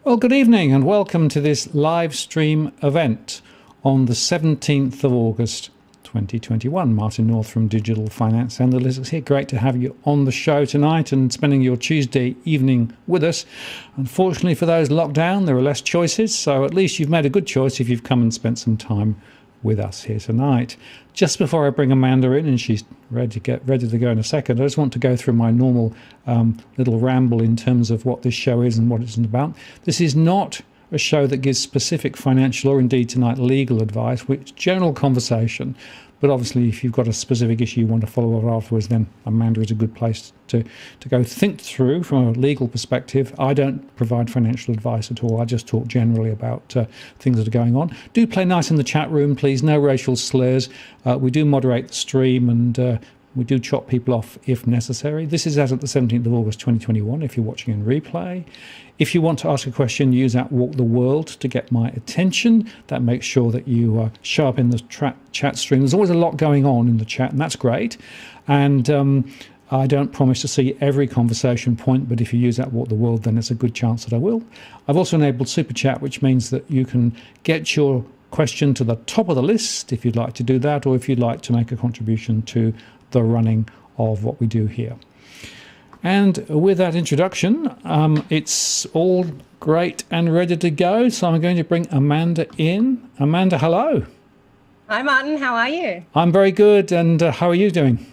Well, good evening and welcome to this live stream event on the 17th of August 2021. Martin North from Digital Finance Analytics here. Great to have you on the show tonight and spending your Tuesday evening with us. Unfortunately for those locked down, there are less choices, so at least you've made a good choice if you've come and spent some time with us here tonight. Just before I bring Amanda in, and she's ready to go in a second, I just want to go through my normal little ramble in terms of what this show is and what it's about. This is not a show that gives specific financial or indeed tonight legal advice, which general conversation. But obviously, if you've got a specific issue you want to follow up afterwards, then Amanda is a good place to go think through from a legal perspective. I don't provide financial advice at all. I just talk generally about things that are going on. Do play nice in the chat room, please. No racial slurs. We do moderate the stream and we do chop people off if necessary. This is as of the 17th of August 2021, if you're watching in replay. If you want to ask a question, use that Walk the World to get my attention. That makes sure that you show up in the chat stream. There's always a lot going on in the chat, and that's great. And I don't promise to see every conversation point, but if you use that Walk the World, then it's a good chance that I will. I've also enabled Super Chat, which means that you can get your question to the top of the list if you'd like to do that, or if you'd like to make a contribution to the running of what we do here. And with that introduction, it's all great and ready to go. So I'm going to bring Amanda in. Amanda, hello. Hi, Martin. How are you? I'm very good. And how are you doing?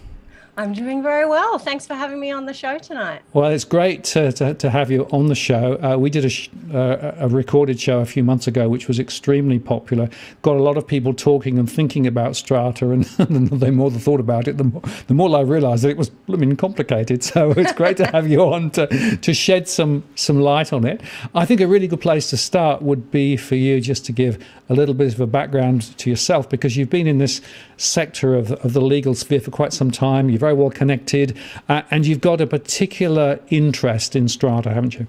I'm doing very well. Thanks for having me on the show tonight. Well, it's great to have you on the show. We did a recorded show a few months ago, which was extremely popular. Got a lot of people talking and thinking about Strata, and the more they thought about it, the more I realised that it was blooming complicated. So it's great to have you on to shed some light on it. I think a really good place to start would be for you just to give a little bit of a background to yourself, because you've been in this sector of the legal sphere for quite some time. You're very well connected, and you've got a particular interest in Strata, haven't you?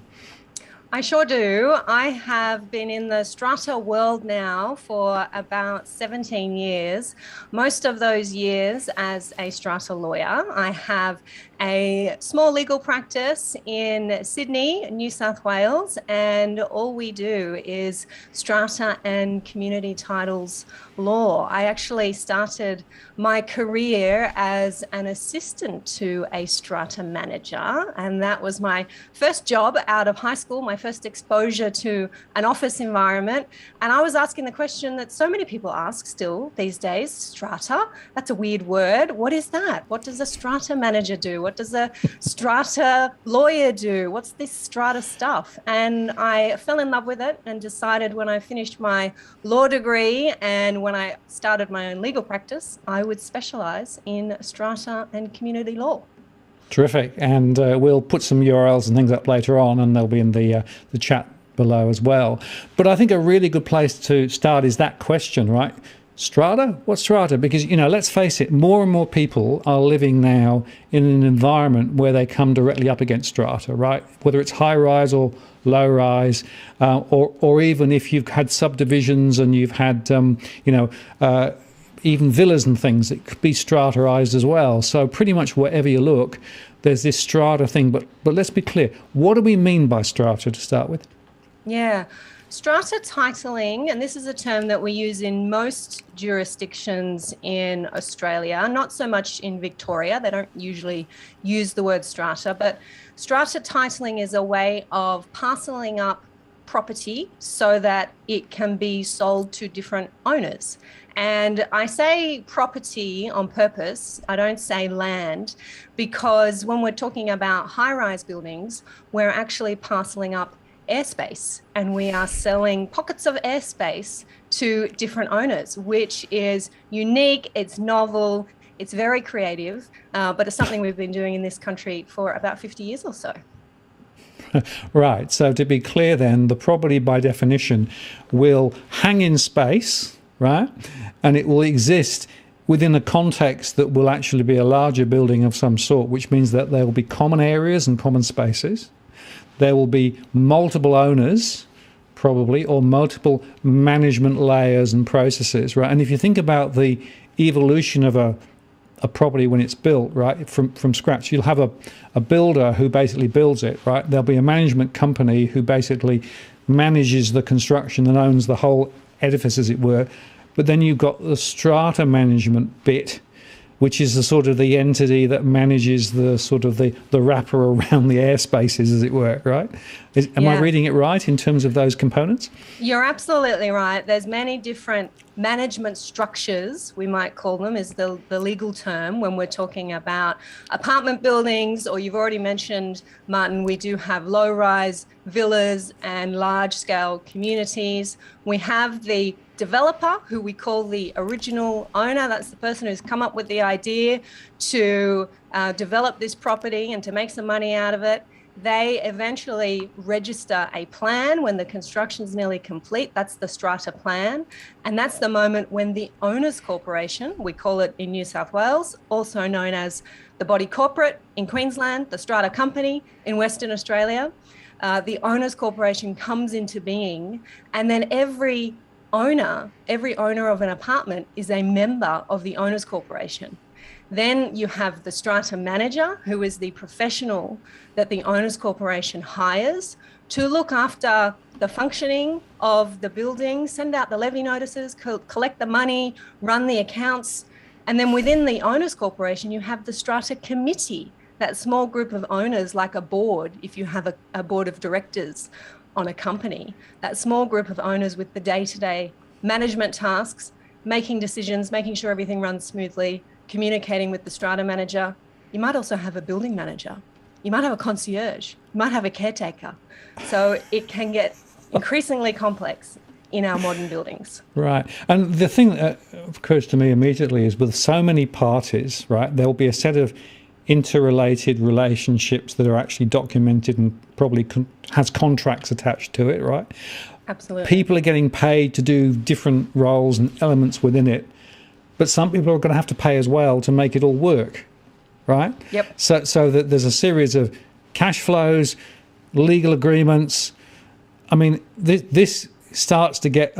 I sure do. I have been in the Strata world now for about 17 years. Most of those years as a Strata lawyer. I have a small legal practice in Sydney, New South Wales, and all we do is Strata and community titles law. I actually started my career as an assistant to a Strata manager, and that was my first job out of high school, my first exposure to an office environment. And I was asking the question that so many people ask still these days: Strata? That's a weird word. What is that? What does a Strata manager do? What does a Strata lawyer do? What's this Strata stuff? And I fell in love with it and decided when I finished my law degree and when I started my own legal practice, I would specialise in Strata and community law. Terrific. And we'll put some URLs and things up later on, and they'll be in the chat below as well. But I think a really good place to start is that question, right? Strata? What's Strata? Because, let's face it, more and more people are living now in an environment where they come directly up against Strata, right? Whether it's high rise or low rise, or even if you've had subdivisions and you've had, even villas and things, it could be strataized as well. So pretty much wherever you look, there's this Strata thing. But let's be clear, what do we mean by Strata to start with? Yeah. Strata titling, and this is a term that we use in most jurisdictions in Australia, not so much in Victoria. They don't usually use the word strata, but strata titling is a way of parceling up property so that it can be sold to different owners. And I say property on purpose, I don't say land, because when we're talking about high-rise buildings, we're actually parceling up airspace, and we are selling pockets of airspace to different owners, which is unique, it's novel, it's very creative, but it's something we've been doing in this country for about 50 years or so. Right, so to be clear then, the property by definition will hang in space, right, and it will exist within a context that will actually be a larger building of some sort, which means that there will be common areas and common spaces. There will be multiple owners, probably, or multiple management layers and processes, right? And if you think about the evolution of a property when it's built, right, from scratch, you'll have a builder who basically builds it, right? There'll be a management company who basically manages the construction and owns the whole edifice, as it were. But then you've got the strata management bit, which is the sort of the entity that manages the sort of the wrapper around the airspaces, as it were, right? Am I reading it right in terms of those components? You're absolutely right. There's many different management structures, we might call them, is the legal term when we're talking about apartment buildings, or you've already mentioned, Martin, we do have low-rise villas and large-scale communities. We have the developer, who we call the original owner. That's the person who's come up with the idea to develop this property and to make some money out of it. They eventually register a plan when the construction is nearly complete. That's the strata plan. And that's the moment when the owners corporation, we call it in New South Wales, also known as the body corporate in Queensland, the strata company in Western Australia, the owners corporation comes into being. And then every owner of an apartment is a member of the owners corporation. Then you have the strata manager, who is the professional that the owners corporation hires to look after the functioning of the building, send out the levy notices, collect the money, run the accounts. And then within the owners corporation, you have the strata committee, that small group of owners, like a board, if you have a board of directors on a company, that small group of owners with the day-to-day management tasks, making decisions, making sure everything runs smoothly, communicating with the strata manager. You might also have a building manager. You might have a concierge. You might have a caretaker. So it can get increasingly complex in our modern buildings. Right. And the thing that occurs to me immediately is, with so many parties, right, there'll be a set of interrelated relationships that are actually documented and probably has contracts attached to it, right? Absolutely. People are getting paid to do different roles and elements within it, but some people are going to have to pay as well to make it all work, right? Yep. So that there's a series of cash flows, legal agreements. I mean, this starts to gets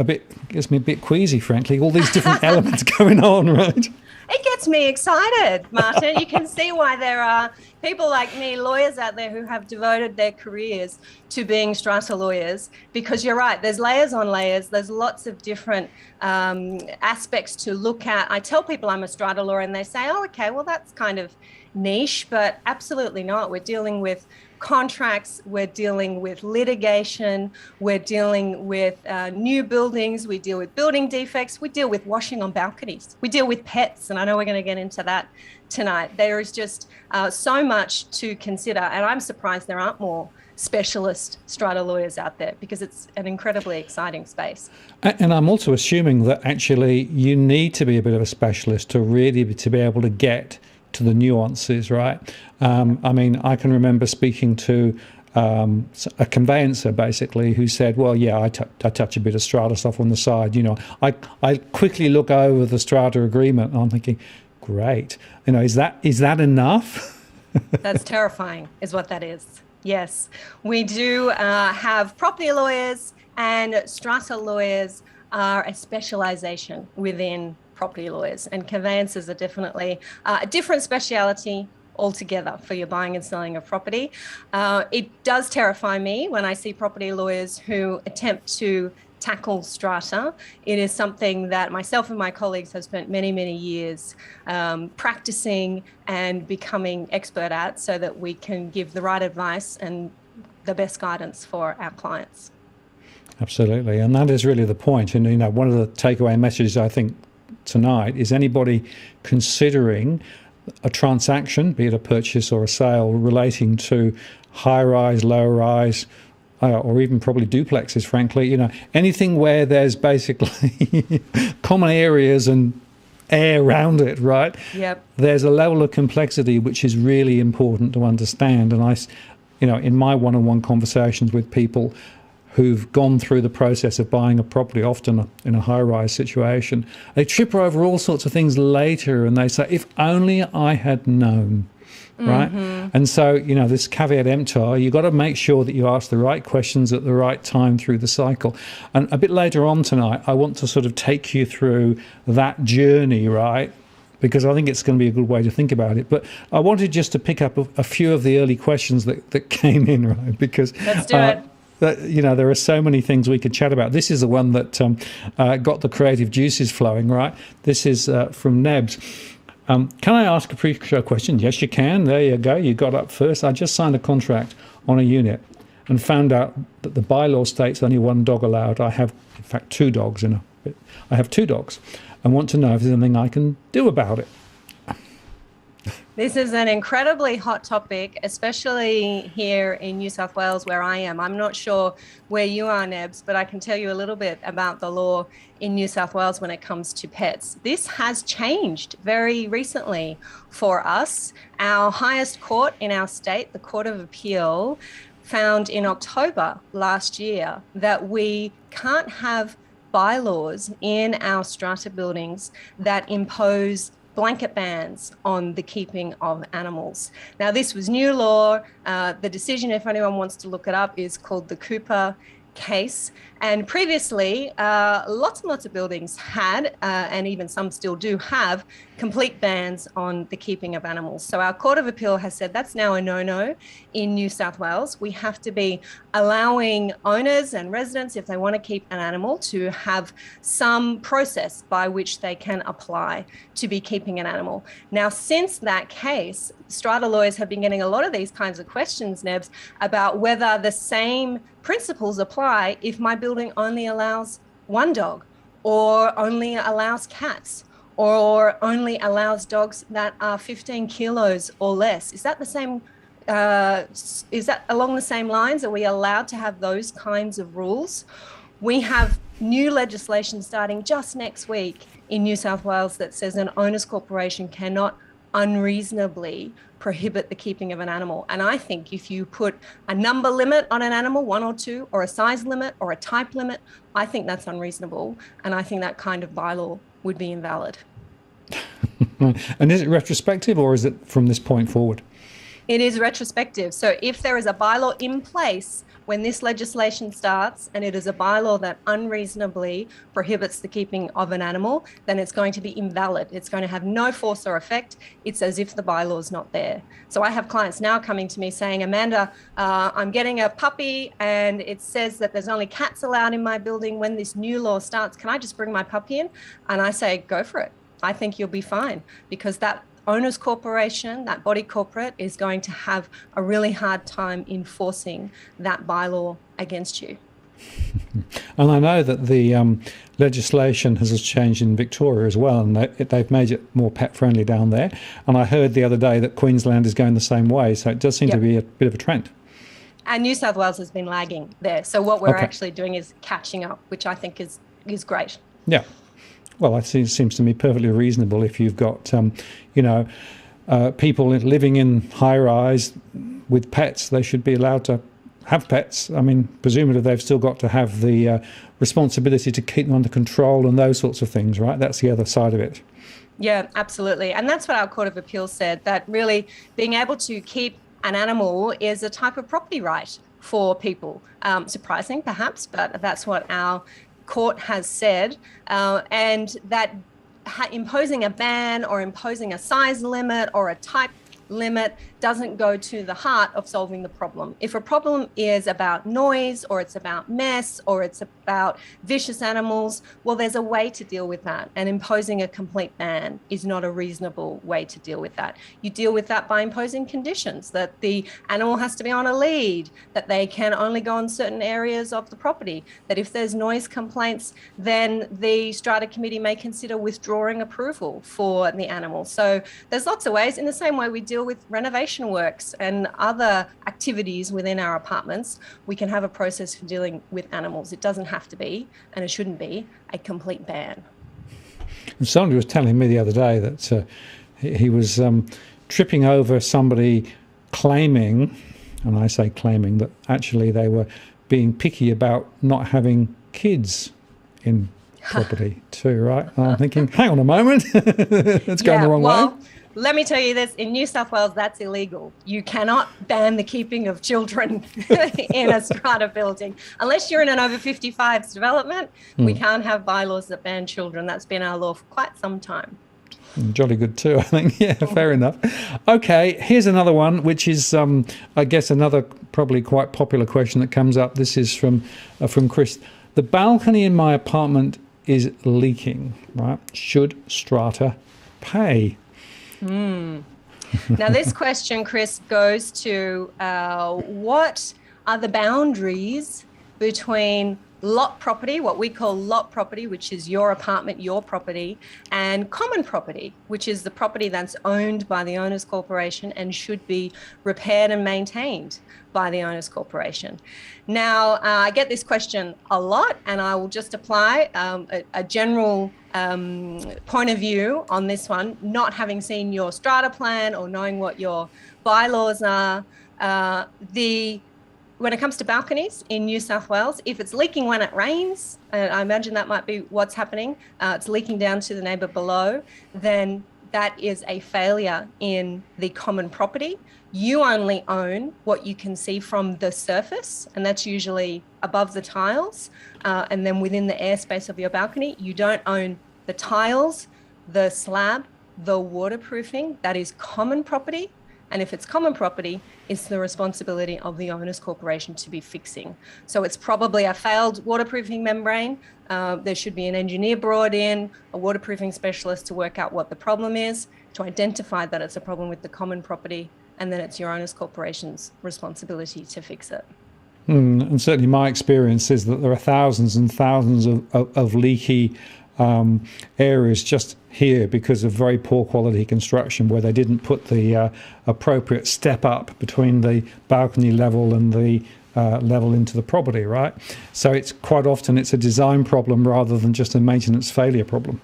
me a bit queasy, frankly, all these different elements going on, right? It gets me excited, Martin. You can see why there are people like me, lawyers out there, who have devoted their careers to being strata lawyers, because you're right, there's layers on layers. There's lots of different aspects to look at. I tell people I'm a strata lawyer and they say, oh, okay, well, that's kind of niche, but absolutely not. We're dealing with contracts, we're dealing with litigation, we're dealing with new buildings, we deal with building defects, we deal with washing on balconies, we deal with pets, and I know we're going to get into that tonight. There is just so much to consider, and I'm surprised there aren't more specialist strata lawyers out there, because it's an incredibly exciting space. And I'm also assuming that actually you need to be a bit of a specialist to really to be able to get to the nuances, right? I mean, I can remember speaking to a conveyancer, basically, who said, well, yeah, I touch a bit of strata stuff on the side. You know, I quickly look over the strata agreement, and I'm thinking, great. You know, is that enough? That's terrifying, is what that is. Yes, we do have property lawyers, and strata lawyers are a specialization within property lawyers, and conveyancers are definitely a different speciality altogether for your buying and selling of property. It does terrify me when I see property lawyers who attempt to tackle strata. It is something that myself and my colleagues have spent many, many years practicing and becoming expert at, so that we can give the right advice and the best guidance for our clients. Absolutely. And that is really the point. And, you know, one of the takeaway messages, I think, tonight is anybody considering a transaction, be it a purchase or a sale, relating to high-rise, low-rise, or even probably duplexes, frankly, you know, anything where there's basically common areas and air around it, right? Yep. There's a level of complexity which is really important to understand. And I, you know, in my one-on-one conversations with people who've gone through the process of buying a property, often in a high-rise situation, they trip over all sorts of things later, and they say, if only I had known, right? And so, you know, this caveat emptor, you've got to make sure that you ask the right questions at the right time through the cycle. And a bit later on tonight, I want to sort of take you through that journey, right? Because I think it's going to be a good way to think about it. But I wanted just to pick up a few of the early questions that came in, right? Because let's do it. There are so many things we could chat about. This is the one that got the creative juices flowing, right? This is from Nebs. Can I ask a pre-show question? Yes, you can. There you go. You got up first. I just signed a contract on a unit and found out that the bylaw states only one dog allowed. I have, in fact, two dogs I have two dogs and want to know if there's anything I can do about it. This is an incredibly hot topic, especially here in New South Wales where I am. I'm not sure where you are, Nebs, but I can tell you a little bit about the law in New South Wales when it comes to pets. This has changed very recently for us. Our highest court in our state, the Court of Appeal, found in October last year that we can't have bylaws in our strata buildings that impose blanket bans on the keeping of animals. Now, this was new law. The decision, if anyone wants to look it up, is called the Cooper case. And previously, lots and lots of buildings had, and even some still do have, complete bans on the keeping of animals. So our Court of Appeal has said that's now a no-no in New South Wales. We have to be allowing owners and residents, if they want to keep an animal, to have some process by which they can apply to be keeping an animal. Now, since that case, strata lawyers have been getting a lot of these kinds of questions, Nebs, about whether the same principles apply if my building only allows one dog, or only allows cats, or only allows dogs that are 15 kilos or less. Is that the same? Is that along the same lines? Are we allowed to have those kinds of rules? We have new legislation starting just next week in New South Wales that says an owner's corporation cannot unreasonably prohibit the keeping of an animal. And I think if you put a number limit on an animal, 1 or 2, or a size limit or a type limit, I think that's unreasonable. And I think that kind of bylaw would be invalid. And is it retrospective, or is it from this point forward? It is retrospective. So if there is a bylaw in place when this legislation starts, and it is a bylaw that unreasonably prohibits the keeping of an animal, then it's going to be invalid. It's going to have no force or effect. It's as if the bylaw is not there. So I have clients now coming to me saying, Amanda, I'm getting a puppy and it says that there's only cats allowed in my building. When this new law starts, can I just bring my puppy in? And I say, go for it. I think you'll be fine, because that owner's corporation, that body corporate, is going to have a really hard time enforcing that bylaw against you. And I know that the legislation has changed in Victoria as well, and they've made it more pet friendly down there. And I heard the other day that Queensland is going the same way, so it does seem to be a bit of a trend. And New South Wales has been lagging there. So what we're actually doing is catching up, which I think is great. Yeah. Well, it seems to me perfectly reasonable if you've got, people living in high-rise with pets. They should be allowed to have pets. I mean, presumably they've still got to have the responsibility to keep them under control and those sorts of things, right? That's the other side of it. Yeah, absolutely. And that's what our Court of Appeal said, that really being able to keep an animal is a type of property right for people. Surprising, perhaps, but that's what our court has said, and that imposing a ban or imposing a size limit or a type limit doesn't go to the heart of solving the problem. If a problem is about noise, or it's about mess, or it's about vicious animals, well, there's a way to deal with that. And imposing a complete ban is not a reasonable way to deal with that. You deal with that by imposing conditions, that the animal has to be on a lead, that they can only go in certain areas of the property, that if there's noise complaints, then the strata committee may consider withdrawing approval for the animal. So there's lots of ways. In the same way we deal with renovation works and other activities within our apartments, we can have a process for dealing with animals. It doesn't have to be, and it shouldn't be, a complete ban. And somebody was telling me the other day that he was tripping over somebody claiming, and I say claiming, that actually they were being picky about not having kids in property too, right? And I'm thinking, hang on a moment, it's going the wrong way. Let me tell you this, in New South Wales, that's illegal. You cannot ban the keeping of children in a strata building. Unless you're in an over 55s development, we can't have bylaws that ban children. That's been our law for quite some time. Jolly good too, I think. Yeah, fair enough. Okay, here's another one, which is, I guess, another probably quite popular question that comes up. This is from Chris. The balcony in my apartment is leaking, right? Should Strata pay? Now, this question, Chris, goes to what are the boundaries between lot property, what we call lot property, which is your apartment, your property, and common property, which is the property that's owned by the owners corporation and should be repaired and maintained by the owners corporation. Now, I get this question a lot, and I will just apply a general point of view on this one, not having seen your strata plan or knowing what your bylaws are. When it comes to balconies in New South Wales, if it's leaking when it rains, and I imagine that might be what's happening, it's leaking down to the neighbour below, then that is a failure in the common property. You only own what you can see from the surface, and that's usually above the tiles, and then within the airspace of your balcony. You don't own the tiles, the slab, the waterproofing. That is common property. And if it's common property, it's the responsibility of the owners corporation to be fixing. So it's probably a failed waterproofing membrane. There should be an engineer brought in, a waterproofing specialist to work out what the problem is, to identify that it's a problem with the common property, and then it's your owners corporation's responsibility to fix it. And certainly my experience is that there are thousands and thousands of leaky areas just here because of very poor quality construction, where they didn't put the appropriate step up between the balcony level and the level into the property, right? So it's quite often it's a design problem rather than just a maintenance failure problem.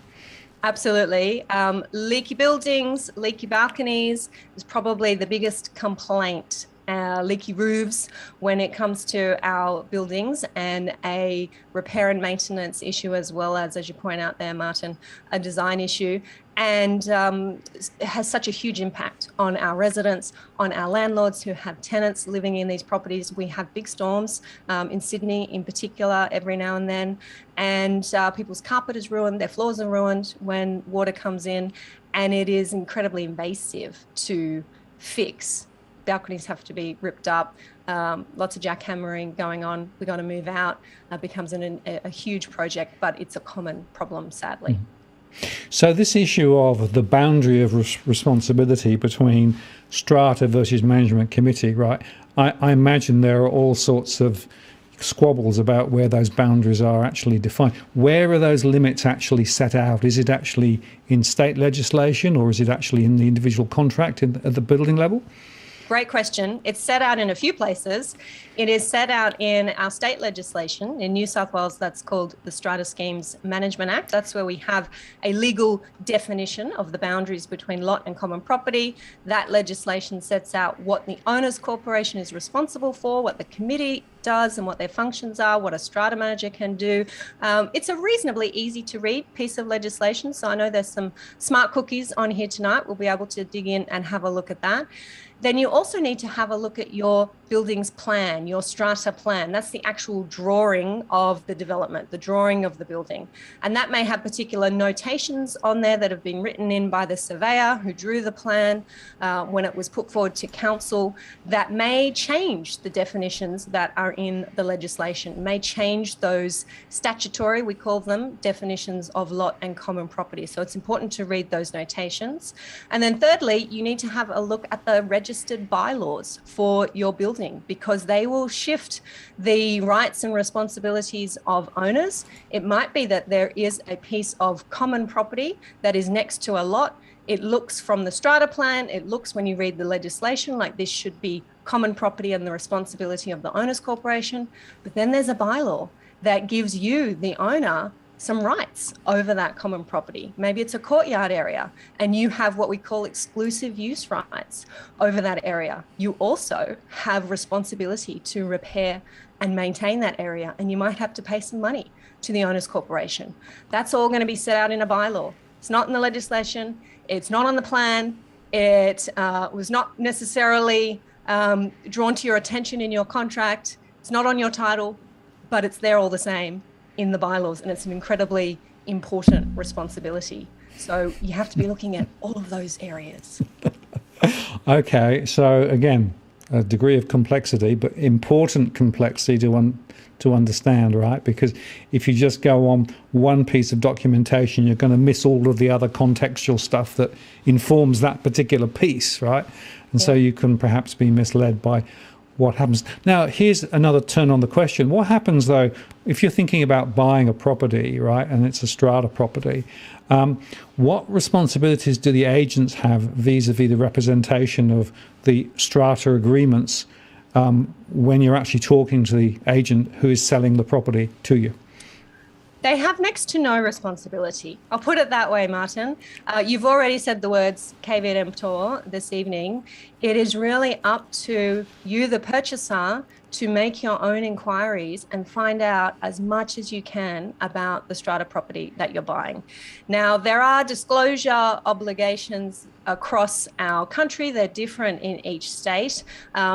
Absolutely. Leaky buildings, leaky balconies is probably the biggest complaint. Leaky roofs when it comes to our buildings, and a repair and maintenance issue, as well as you point out there, Martin, a design issue, and it has such a huge impact on our residents, on our landlords who have tenants living in these properties. We have big storms in Sydney in particular every now and then, and people's carpet is ruined, their floors are ruined when water comes in, and it is incredibly invasive to fix. Balconies have to be ripped up, lots of jackhammering going on. We've got to move out. It becomes a huge project, but it's a common problem, sadly. So this issue of the boundary of responsibility between strata versus management committee, right? I imagine there are all sorts of squabbles about where those boundaries are actually defined. Where are those limits actually set out? Is it actually in state legislation, or is it actually in the individual contract at the building level? Great question. It's set out in a few places. It is set out in our state legislation. In New South Wales, that's called the Strata Schemes Management Act. That's where we have a legal definition of the boundaries between lot and common property. That legislation sets out what the owners corporation is responsible for, what the committee does and what their functions are, what a strata manager can do. It's a reasonably easy to read piece of legislation. So I know there's some smart cookies on here tonight. We'll be able to dig in and have a look at that. Then you also need to have a look at your building's plan, your strata plan. That's the actual drawing of the development, the drawing of the building. And that may have particular notations on there that have been written in by the surveyor who drew the plan when it was put forward to council, that may change the definitions that are in the legislation, may change those statutory, we call them, definitions of lot and common property. So it's important to read those notations. And then thirdly, you need to have a look at the registered bylaws for your building, because they will shift the rights and responsibilities of owners. It might be that there is a piece of common property that is next to a lot. It looks from the strata plan, it looks when you read the legislation like this should be common property and the responsibility of the owners corporation. But then there's a bylaw that gives you, the owner, some rights over that common property. Maybe it's a courtyard area and you have what we call exclusive use rights over that area. You also have responsibility to repair and maintain that area, and you might have to pay some money to the owners corporation. That's all going to be set out in a bylaw. It's not in the legislation. It's not on the plan. It was not necessarily drawn to your attention in your contract. It's not on your title, but it's there all the same in the bylaws, and it's an incredibly important responsibility. So you have to be looking at all of those areas. Okay, so again, a degree of complexity, but important complexity to understand, right? Because if you just go on one piece of documentation, you're going to miss all of the other contextual stuff that informs that particular piece, right? And so you can perhaps be misled by what happens. Now, here's another turn on the question. What happens, though, if you're thinking about buying a property, right, and it's a strata property, what responsibilities do the agents have vis-a-vis the representation of the strata agreements when you're actually talking to the agent who is selling the property to you? They have next to no responsibility. I'll put it that way, Martin. You've already said the words caveat emptor this evening. It is really up to you, the purchaser, to make your own inquiries and find out as much as you can about the strata property that you're buying. Now, there are disclosure obligations across our country. They're different in each state.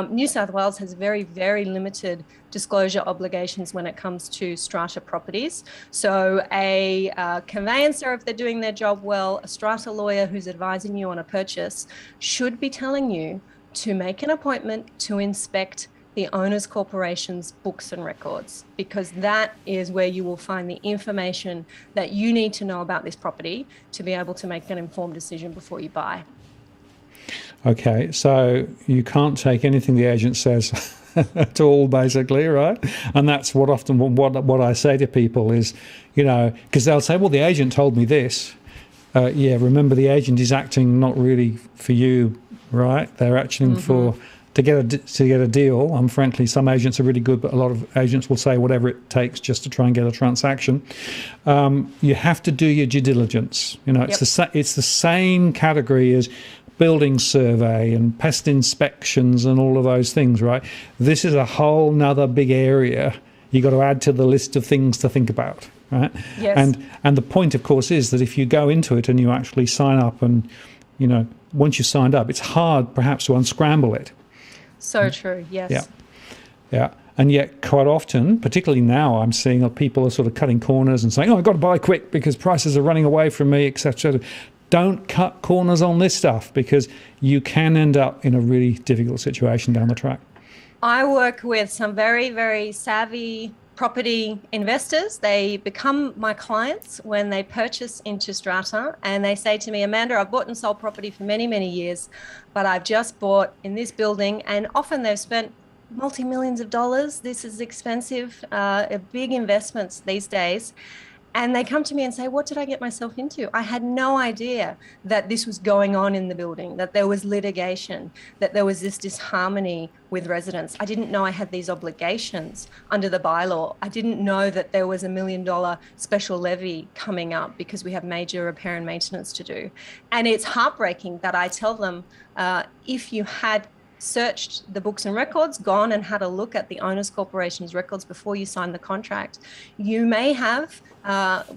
New South Wales has very, very limited disclosure obligations when it comes to strata properties. So a conveyancer, if they're doing their job well, a strata lawyer who's advising you on a purchase should be telling you to make an appointment to inspect the owner's corporation's books and records, because that is where you will find the information that you need to know about this property to be able to make an informed decision before you buy. Okay, so you can't take anything the agent says at all, basically, right? And that's what I say to people is, you know, because they'll say, well, the agent told me this. Yeah, remember, the agent is acting not really for you, right? They're acting to get a deal. And frankly, some agents are really good, but a lot of agents will say whatever it takes just to try and get a transaction. You have to do your due diligence. You know, it's the same category as building survey and pest inspections and all of those things, right? This is a whole nother big area you got to add to the list of things to think about, right? Yes. And the point, of course, is that if you go into it and you actually sign up, and you know, once you signed up, it's hard perhaps to unscramble it. So true. Yes. Yeah. And yet quite often, particularly now, I'm seeing that people are sort of cutting corners and saying, oh, I've got to buy quick because prices are running away from me, etc. Don't cut corners on this stuff, because you can end up in a really difficult situation down the track. I work with some very, very savvy property investors. They become my clients when they purchase into Strata, and they say to me, Amanda, I've bought and sold property for many, many years, but I've just bought in this building, and often they've spent multi-millions of dollars. This is expensive, big investments these days. And they come to me and say, what did I get myself into? I had no idea that this was going on in the building, that there was litigation, that there was this disharmony with residents. I didn't know I had these obligations under the bylaw. I didn't know that there was $1 million special levy coming up because we have major repair and maintenance to do. And it's heartbreaking that I tell them, if you had searched the books and records, gone and had a look at the owner's corporation's records before you signed the contract, you may have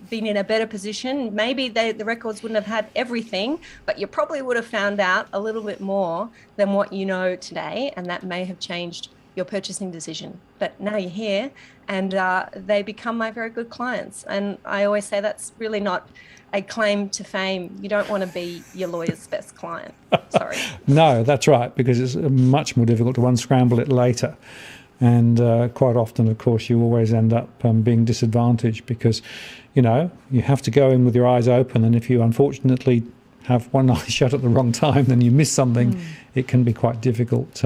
been in a better position. Maybe the records wouldn't have had everything, but you probably would have found out a little bit more than what you know today, and that may have changed your purchasing decision. But now you're here, and they become my very good clients. And I always say that's really not a claim to fame. You don't want to be your lawyer's best client. Sorry. No, that's right, because it's much more difficult to unscramble it later. And quite often, of course, you always end up being disadvantaged because, you know, you have to go in with your eyes open. And if you unfortunately have one eye shut at the wrong time, then you miss something. It can be quite difficult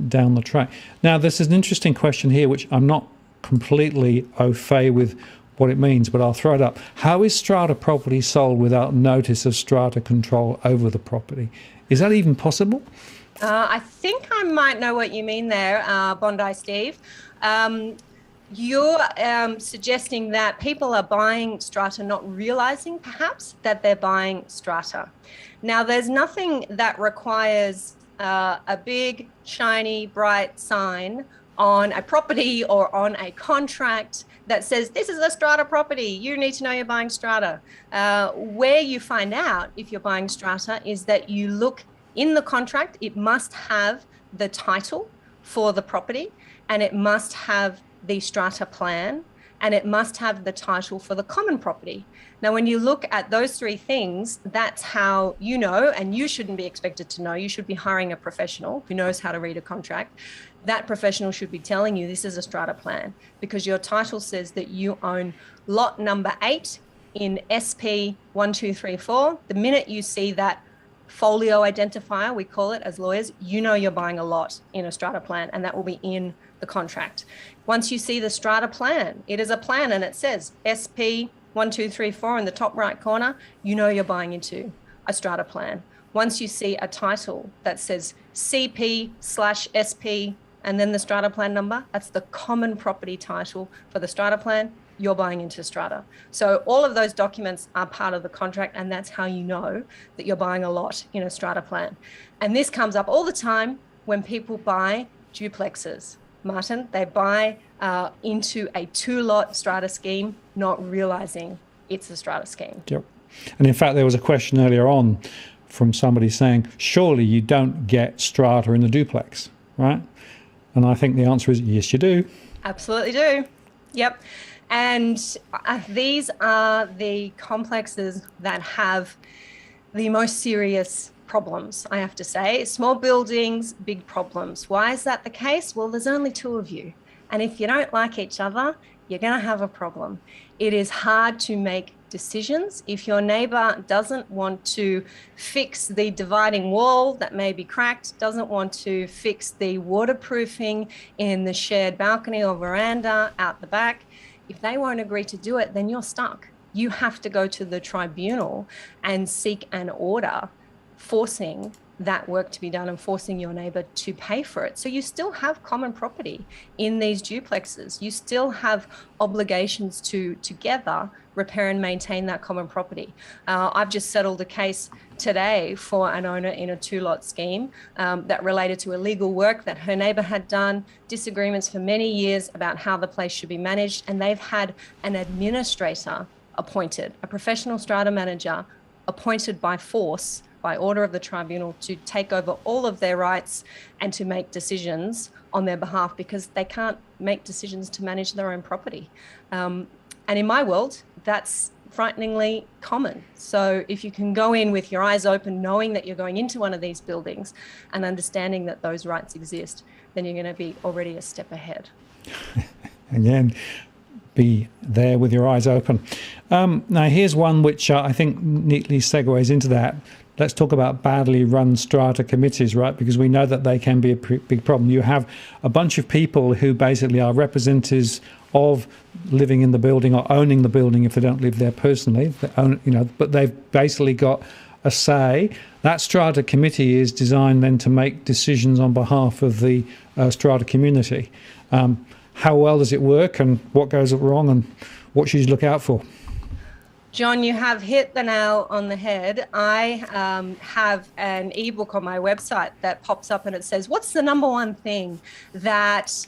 down the track. Now, this is an interesting question here, which I'm not completely au fait with what it means, but I'll throw it up. How is strata property sold without notice of strata control over the property? Is that even possible? I think I might know what you mean there, Bondi Steve. You're suggesting that people are buying strata not realizing perhaps that they're buying strata. Now, there's nothing that requires a big, shiny, bright sign on a property or on a contract that says, this is a strata property, you need to know you're buying strata. Where you find out if you're buying strata is that you look in the contract. It must have the title for the property, and it must have the strata plan, and it must have the title for the common property. Now, when you look at those three things, that's how you know, and you shouldn't be expected to know. You should be hiring a professional who knows how to read a contract. That professional should be telling you this is a strata plan, because your title says that you own lot number 8 in SP 1234. The minute you see that folio identifier, we call it as lawyers, you know you're buying a lot in a strata plan, and that will be in the contract. Once you see the strata plan, it is a plan and it says SP 1234 in the top right corner, you know you're buying into a strata plan. Once you see a title that says CP/SP and then the strata plan number, that's the common property title for the strata plan, you're buying into strata. So all of those documents are part of the contract, and that's how you know that you're buying a lot in a strata plan. And this comes up all the time when people buy duplexes. Martin, they buy into a 2-lot strata scheme, not realizing it's a strata scheme. Yep. And in fact, there was a question earlier on from somebody saying, surely you don't get strata in the duplex, right? And I think the answer is yes, you do. Absolutely do. Yep. And these are the complexes that have the most serious problems, I have to say. Small buildings, big problems. Why is that the case? Well, there's only 2 of you. And if you don't like each other, you're going to have a problem. It is hard to make decisions. If your neighbor doesn't want to fix the dividing wall that may be cracked, doesn't want to fix the waterproofing in the shared balcony or veranda out the back, if they won't agree to do it, then you're stuck. You have to go to the tribunal and seek an order forcing that work to be done and forcing your neighbor to pay for it. So you still have common property in these duplexes. You still have obligations to together repair and maintain that common property. I've just settled a case today for an owner in a 2-lot scheme that related to illegal work that her neighbor had done, disagreements for many years about how the place should be managed, and they've had an administrator appointed, a professional strata manager appointed by force, by order of the tribunal, to take over all of their rights and to make decisions on their behalf, because they can't make decisions to manage their own property. And in my world, that's frighteningly common. So if you can go in with your eyes open, knowing that you're going into one of these buildings and understanding that those rights exist, then you're going to be already a step ahead. Again, be there with your eyes open. Now, here's one which I think neatly segues into that. Let's talk about badly run strata committees, right? Because we know that they can be a big problem. You have a bunch of people who basically are representatives of living in the building or owning the building if they don't live there personally. They own, but they've basically got a say. That strata committee is designed then to make decisions on behalf of the strata community. How well does it work, and what goes wrong, and what should you look out for? John, you have hit the nail on the head. I have an ebook on my website that pops up and it says, what's the number one thing that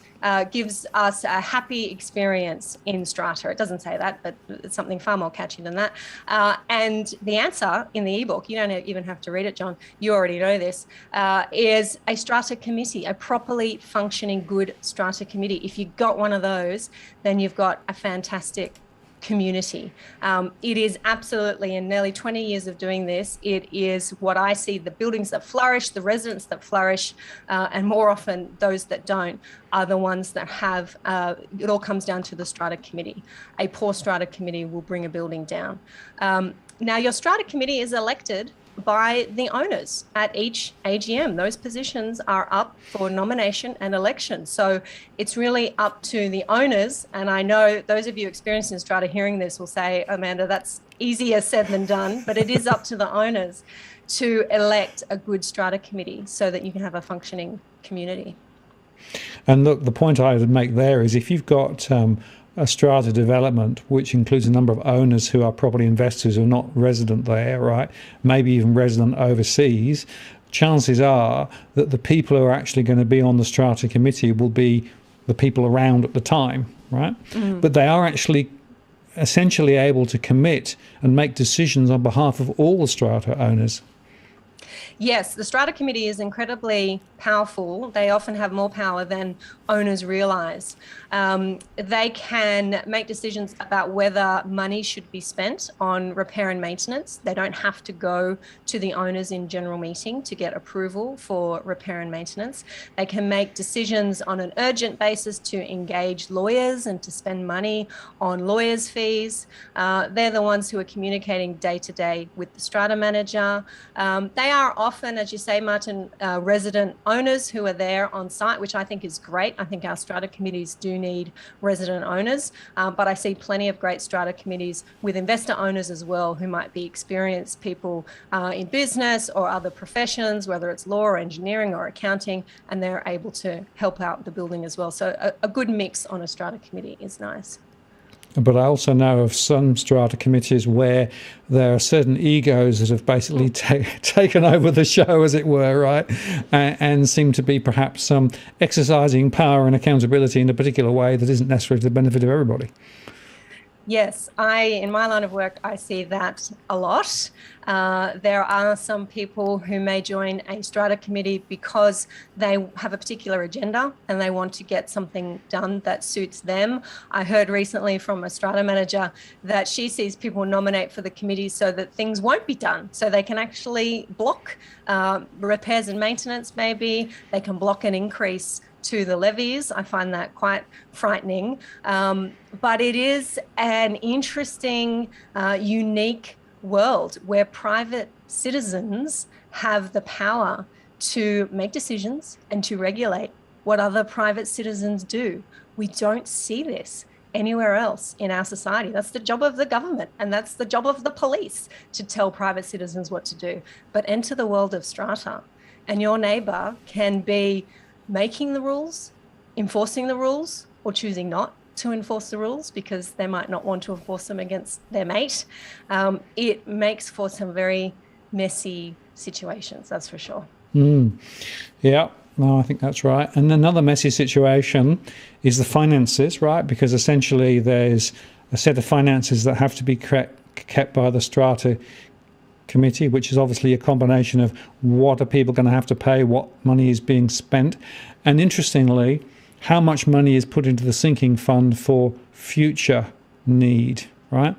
gives us a happy experience in strata? It doesn't say that, but it's something far more catchy than that. And the answer in the ebook, you don't even have to read it, John, you already know this, is a strata committee, a properly functioning good strata committee. If you've got one of those, then you've got a fantastic community. It is absolutely, in nearly 20 years of doing this, it is what I see, the buildings that flourish, the residents that flourish, and more often those that don't are the ones that have, it all comes down to the strata committee. A poor strata committee will bring a building down. Now, your strata committee is elected by the owners at each AGM. Those positions are up for nomination and election. So it's really up to the owners. And I know those of you experienced in strata hearing this will say, Amanda, that's easier said than done, but it is up to the owners to elect a good strata committee so that you can have a functioning community. And look, the point I would make there is if you've got a strata development, which includes a number of owners who are property investors who are not resident there, right? Maybe even resident overseas, chances are that the people who are actually going to be on the strata committee will be the people around at the time, right? But they are actually essentially able to commit and make decisions on behalf of all the strata owners. Yes, the Strata Committee is incredibly powerful. They often have more power than owners realize. They can make decisions about whether money should be spent on repair and maintenance. They don't have to go to the owners in general meeting to get approval for repair and maintenance. They can make decisions on an urgent basis to engage lawyers and to spend money on lawyers' fees. They're the ones who are communicating day to day with the Strata manager. They are often, as you say, Martin, resident owners who are there on site, which I think is great. I think our Strata committees do need resident owners, but I see plenty of great Strata committees with investor owners as well, who might be experienced people in business or other professions, whether it's law or engineering or accounting, and they're able to help out the building as well. So a good mix on a Strata committee is nice. But I also know of some Strata committees where there are certain egos that have basically taken over the show, as it were, right? And seem to be perhaps exercising power and accountability in a particular way that isn't necessarily to the benefit of everybody. Yes, in my line of work, I see that a lot. There are some people who may join a Strata committee because they have a particular agenda and they want to get something done that suits them. I heard recently from a Strata manager that she sees people nominate for the committee so that things won't be done, so they can actually block repairs and maintenance maybe, they can block an increase to the levies. I find that quite frightening. But it is an interesting, unique world where private citizens have the power to make decisions and to regulate what other private citizens do. We don't see this anywhere else in our society. That's the job of the government, and that's the job of the police, to tell private citizens what to do. But enter the world of Strata, and your neighbour can be making the rules, enforcing the rules, or choosing not to enforce the rules because they might not want to enforce them against their mate. It makes for some very messy situations, that's for sure. Yeah, no, I think that's right. And another messy situation is the finances, right? Because essentially there's a set of finances that have to be kept by the Strata committee, which is obviously a combination of what are people going to have to pay, what money is being spent, and interestingly, how much money is put into the sinking fund for future need, right?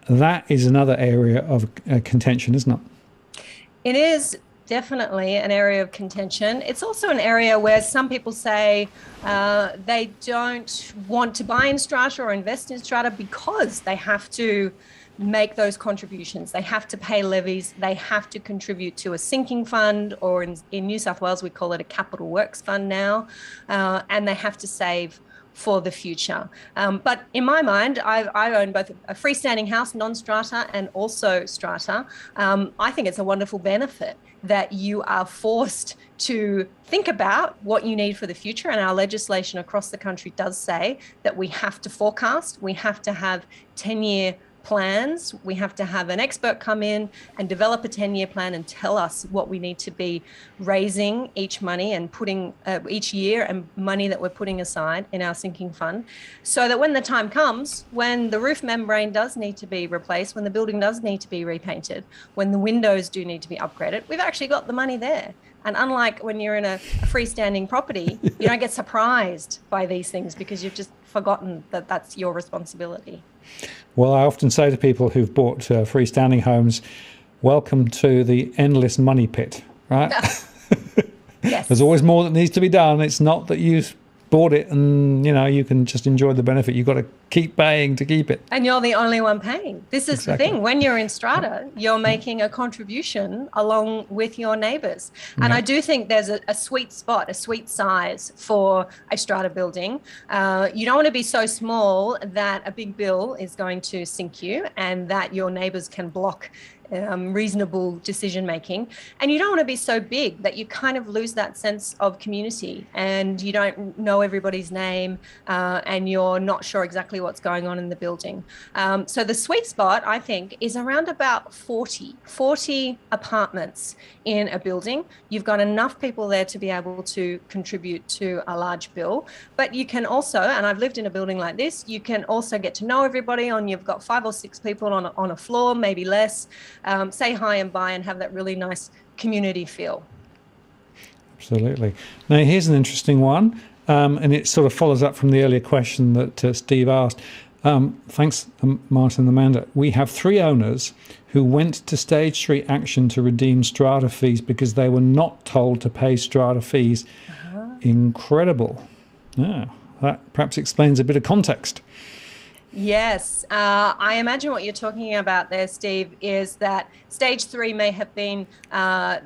That is another area of contention, isn't it? It is definitely an area of contention. It's also an area where some people say they don't want to buy in Strata or invest in Strata because they have to make those contributions. They have to pay levies. They have to contribute to a sinking fund, or in New South Wales, we call it a capital works fund now, and they have to save for the future. But in my mind, I own both a freestanding house, non-Strata, and also Strata. I think it's a wonderful benefit that you are forced to think about what you need for the future. And our legislation across the country does say that we have to forecast, we have to have 10-year plans. We have to have an expert come in and develop a 10-year plan and tell us what we need to be raising each money and putting each year, and money that we're putting aside in our sinking fund, so that when the time comes, when the roof membrane does need to be replaced, when the building does need to be repainted, when the windows do need to be upgraded, we've actually got the money there. And unlike when you're in a freestanding property, you don't get surprised by these things because you've just forgotten that that's your responsibility. Well, I often say to people who've bought freestanding homes, welcome to the endless money pit, right? Yes. There's always more that needs to be done. It's not that you've bought it and, you can just enjoy the benefit. You've got to keep paying to keep it. And you're the only one paying. This is Exactly. the thing. When you're in Strata, you're making a contribution along with your neighbours. And Yeah. I do think there's a sweet spot, a sweet size for a Strata building. You don't want to be so small that a big bill is going to sink you and that your neighbours can block reasonable decision making. And you don't want to be so big that you kind of lose that sense of community and you don't know everybody's name and you're not sure exactly what's going on in the building. So the sweet spot, I think, is around about 40 apartments in a building. You've got enough people there to be able to contribute to a large bill, but you can also, and I've lived in a building like this, you can also get to know everybody. You've got 5 or 6 people on a floor, maybe less. say hi and bye and have that really nice community feel. Absolutely. Now, here's an interesting one, and it sort of follows up from the earlier question that Steve asked. Thanks, Martin and Amanda. We have 3 owners who went to stage 3 action to redeem strata fees because they were not told to pay strata fees. Incredible. Yeah, that perhaps explains a bit of context. Yes, I imagine what you're talking about there, Steve, is that stage 3 may have been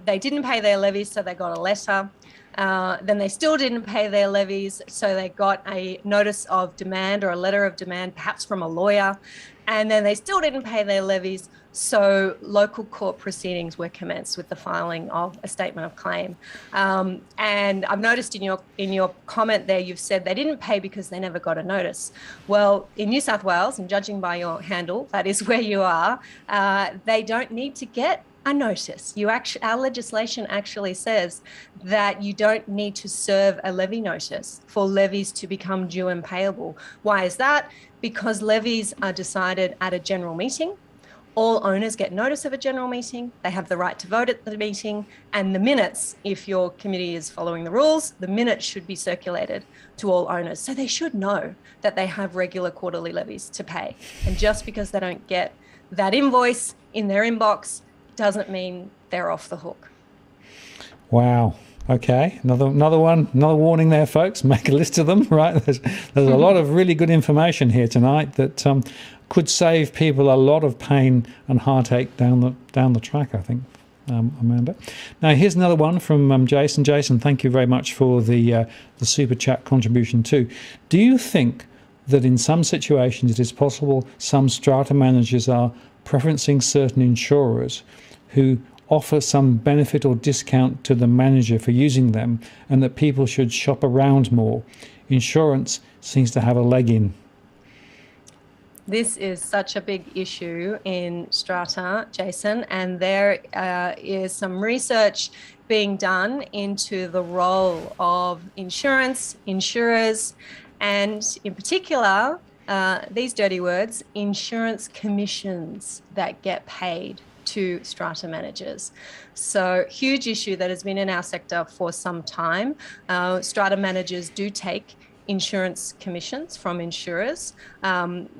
they didn't pay their levies, so they got a letter. Then they still didn't pay their levies, so they got a notice of demand or a letter of demand, perhaps from a lawyer. And then they still didn't pay their levies, so local court proceedings were commenced with the filing of a statement of claim. And I've noticed in your comment there, you've said they didn't pay because they never got a notice. Well, in New South Wales, and judging by your handle, that is where you are, they don't need to get a notice. Our legislation actually says that you don't need to serve a levy notice for levies to become due and payable. Why is that? Because levies are decided at a general meeting. All owners get notice of a general meeting. They have the right to vote at the meeting, and the minutes, if your committee is following the rules, the minutes should be circulated to all owners. So they should know that they have regular quarterly levies to pay. And just because they don't get that invoice in their inbox doesn't mean they're off the hook. Wow. Okay, another one, another warning there, folks. Make a list of them, right? There's a lot of really good information here tonight that could save people a lot of pain and heartache down the track, I think, Amanda. Now, here's another one from Jason. Jason, thank you very much for the super chat contribution too. Do you think that in some situations it is possible some strata managers are preferencing certain insurers who offer some benefit or discount to the manager for using them, and that people should shop around more? Insurance seems to have a leg in. This is such a big issue in Strata, Jason, and there is some research being done into the role of insurance, insurers, and in particular, these dirty words, insurance commissions that get paid to strata managers. So huge issue that has been in our sector for some time. Strata managers do take insurance commissions from insurers.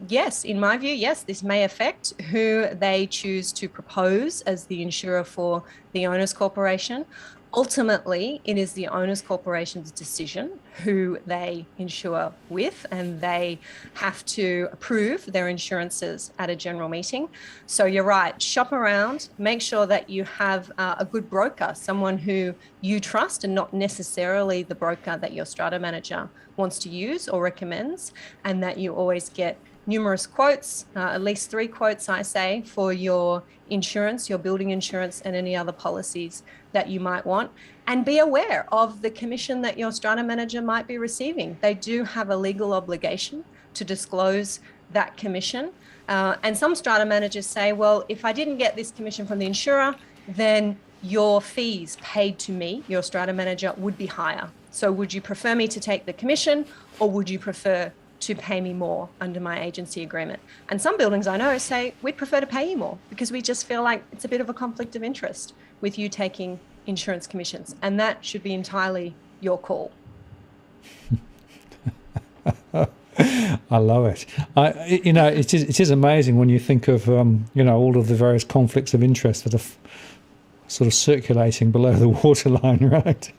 Yes, in my view, yes, this may affect who they choose to propose as the insurer for the owners corporation. Ultimately, it is the owners corporation's decision who they insure with, and they have to approve their insurances at a general meeting. So you're right, shop around, make sure that you have a good broker, someone who you trust and not necessarily the broker that your strata manager wants to use or recommends, and that you always get numerous quotes, at least 3 quotes, I say, for your insurance, your building insurance, and any other policies that you might want. And be aware of the commission that your strata manager might be receiving. They do have a legal obligation to disclose that commission. And some strata managers say, well, if I didn't get this commission from the insurer, then your fees paid to me, your strata manager, would be higher. So would you prefer me to take the commission, or would you prefer to pay me more under my agency agreement? And some buildings I know say, we'd prefer to pay you more because we just feel like it's a bit of a conflict of interest with you taking insurance commissions. And that should be entirely your call. I love it. It is amazing when you think of, all of the various conflicts of interest that are sort of circulating below the waterline, right?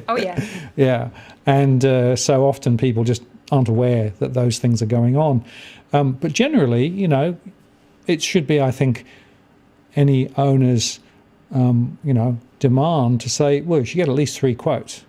Oh, yeah. Yeah. And so often people just aren't aware that those things are going on. But generally, it should be, I think, any owner's, demand to say, well, you should get at least 3 quotes,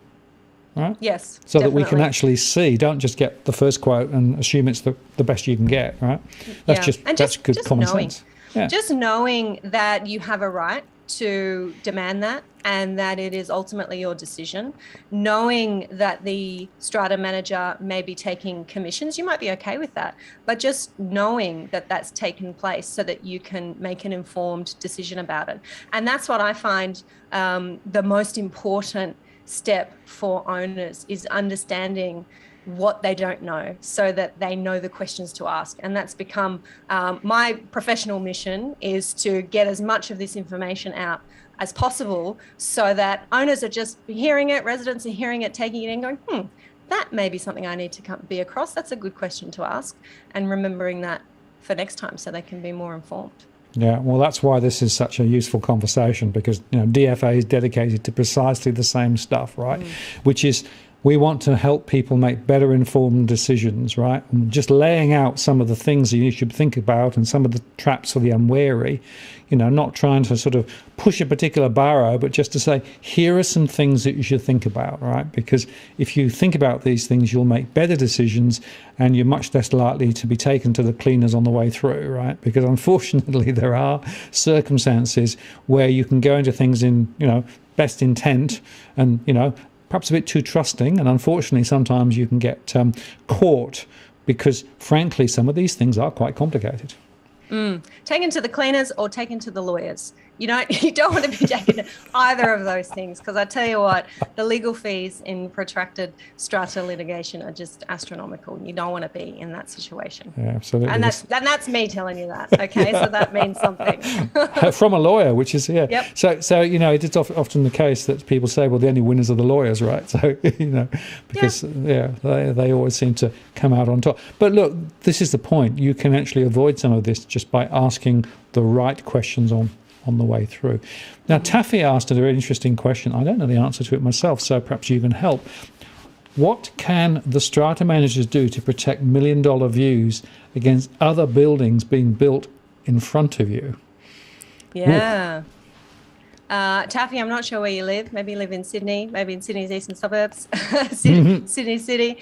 right? Yes, so definitely. that we can actually see, don't just get the first quote and assume it's the best you can get, right? That's that's good common sense. Yeah. Just knowing that you have a right to demand that, and that it is ultimately your decision. Knowing that the strata manager may be taking commissions, you might be okay with that, but just knowing that that's taken place so that you can make an informed decision about it. And that's what I find the most important step for owners, is understanding what they don't know so that they know the questions to ask. And that's become my professional mission, is to get as much of this information out as possible so that owners are just hearing it, residents are hearing it, taking it in, going, that may be something I need to be across. That's a good question to ask, and remembering that for next time so they can be more informed. Yeah, well, that's why this is such a useful conversation, because DFA is dedicated to precisely the same stuff, right? Which is, we want to help people make better informed decisions, right? And just laying out some of the things that you should think about and some of the traps for the unwary, not trying to sort of push a particular barrow, but just to say, here are some things that you should think about, right? Because if you think about these things, you'll make better decisions and you're much less likely to be taken to the cleaners on the way through, right? Because unfortunately, there are circumstances where you can go into things in, best intent and, perhaps a bit too trusting, and unfortunately sometimes you can get caught because, frankly, some of these things are quite complicated. Taken to the cleaners or taken to the lawyers. You don't want to be taken to either of those things, because I tell you what, the legal fees in protracted strata litigation are just astronomical. You don't want to be in that situation. Yeah, absolutely. And that's me telling you that. Okay, so that means something. From a lawyer, which is Yep. So it is often the case that people say, well, the only winners are the lawyers, right? So because they always seem to come out on top. But look, this is the point. You can actually avoid some of this just by asking the right questions on the way through. Now, Taffy asked a very interesting question. I don't know the answer to it myself, so perhaps you can help. What can the strata managers do to protect million-dollar views against other buildings being built in front of you? Yeah. Taffy, I'm not sure where you live. Maybe you live in Sydney, maybe in Sydney's eastern suburbs, Sydney City.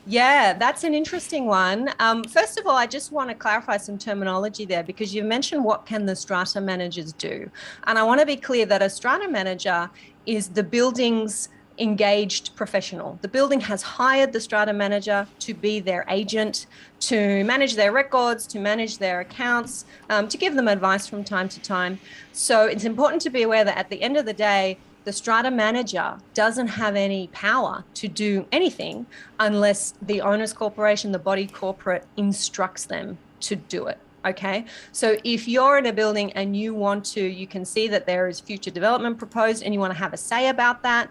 Yeah, that's an interesting one. First of all, I just want to clarify some terminology there, because you mentioned what can the strata managers do. And I want to be clear that a strata manager is the building's engaged professional. The building has hired the strata manager to be their agent, to manage their records, to manage their accounts, to give them advice from time to time. So it's important to be aware that at the end of the day, the strata manager doesn't have any power to do anything unless the owners corporation, the body corporate, instructs them to do it. Okay, so if you're in a building and you can see that there is future development proposed and you want to have a say about that,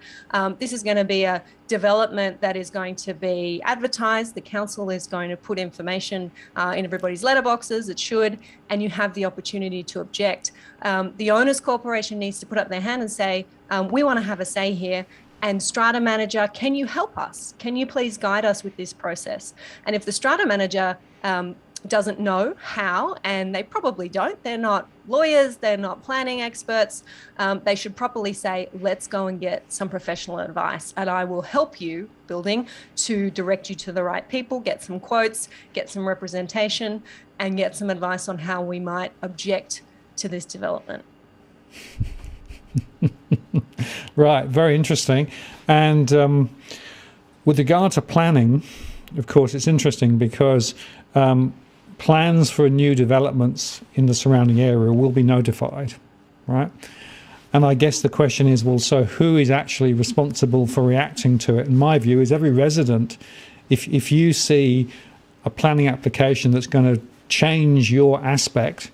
this is going to be a development that is going to be advertised. The council is going to put information in everybody's letterboxes, it should, and you have the opportunity to object. The owners corporation needs to put up their hand and say, we want to have a say here. And strata manager, can you help us? Can you please guide us with this process? And if the strata manager doesn't know how, and they probably don't, they're not lawyers, they're not planning experts, they should properly say, let's go and get some professional advice, and I will help you, building, to direct you to the right people, get some quotes, get some representation, and get some advice on how we might object to this development. Right, very interesting. And with regard to planning, of course, it's interesting because plans for new developments in the surrounding area will be notified, right? And I guess the question is, well, so who is actually responsible for reacting to it? And my view is every resident, if you see a planning application that's going to change your aspect,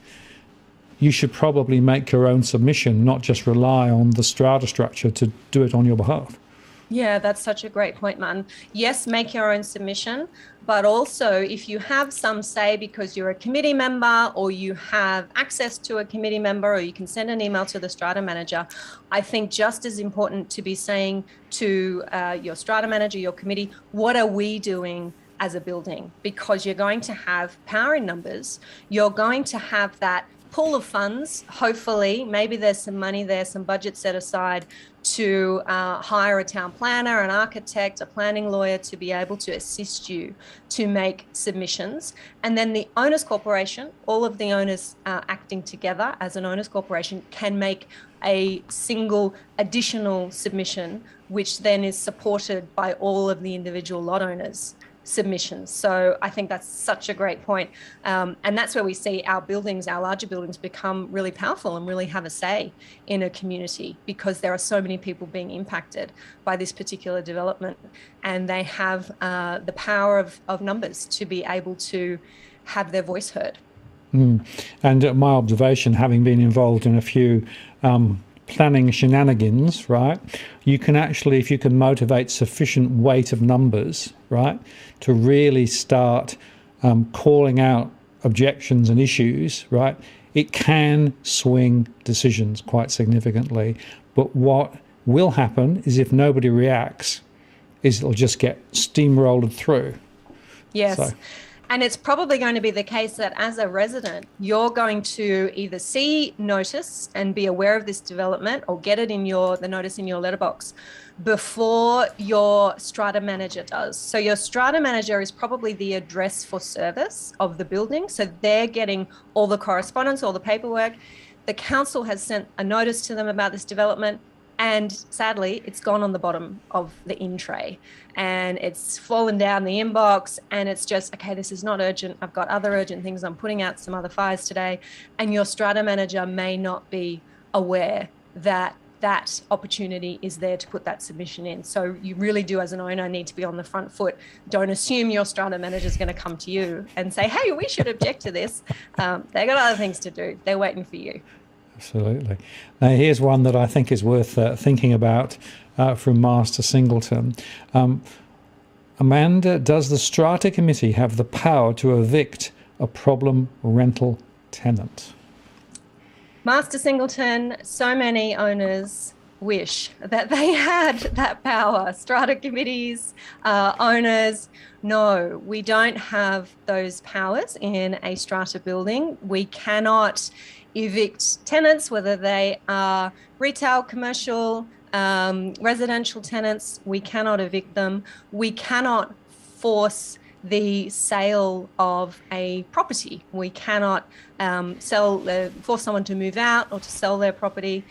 you should probably make your own submission, not just rely on the strata structure to do it on your behalf. Yeah, that's such a great point, Martin. Yes, make your own submission, but also if you have some say because you're a committee member or you have access to a committee member or you can send an email to the strata manager, I think just as important to be saying to your strata manager, your committee, what are we doing as a building? Because you're going to have power in numbers, you're going to have that pool of funds, hopefully, maybe there's some money there, some budget set aside to hire a town planner, an architect, a planning lawyer to be able to assist you to make submissions. And then the owners corporation, all of the owners acting together as an owners corporation, can make a single additional submission, which then is supported by all of the individual lot owners submissions. So I think that's such a great point. And that's where we see our buildings, our larger buildings, become really powerful and really have a say in a community, because there are so many people being impacted by this particular development, and they have the power of numbers to be able to have their voice heard. And my observation, having been involved in a few planning shenanigans, right, you can actually, if you can motivate sufficient weight of numbers, right, to really start calling out objections and issues, right, it can swing decisions quite significantly. But what will happen is, if nobody reacts, is it'll just get steamrolled through. Yes. So. And it's probably going to be the case that as a resident, you're going to either see notice and be aware of this development, or get it in the notice in your letterbox before your strata manager does. So your strata manager is probably the address for service of the building. So they're getting all the correspondence, all the paperwork. The council has sent a notice to them about this development, and sadly, it's gone on the bottom of the in tray, and it's fallen down the inbox, and it's just, okay, this is not urgent. I've got other urgent things. I'm putting out some other fires today. And your strata manager may not be aware that that opportunity is there to put that submission in. So you really do, as an owner, need to be on the front foot. Don't assume your strata manager is going to come to you and say, hey, we should object to this. They've got other things to do. They're waiting for you. Absolutely. Now, here's one that I think is worth thinking about from Master Singleton. Amanda, does the Strata Committee have the power to evict a problem rental tenant? Master Singleton, so many owners wish that they had that power. Strata committees, owners, no, we don't have those powers in a strata building. We cannot evict tenants, whether they are retail, commercial, residential tenants. We cannot evict them. We cannot force the sale of a property. We cannot force someone to move out or to sell their property.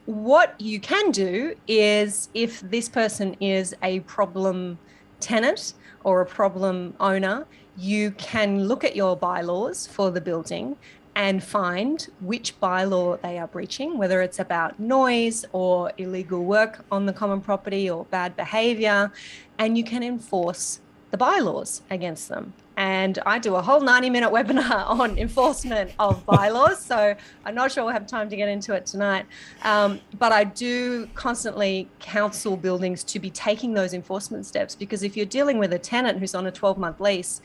What you can do is, if this person is a problem tenant or a problem owner, you can look at your bylaws for the building and find which bylaw they are breaching, whether it's about noise or illegal work on the common property or bad behaviour, and you can enforce the bylaws against them. And I do a whole 90-minute webinar on enforcement of bylaws, so I'm not sure we'll have time to get into it tonight. But I do constantly counsel buildings to be taking those enforcement steps, because if you're dealing with a tenant who's on a 12-month lease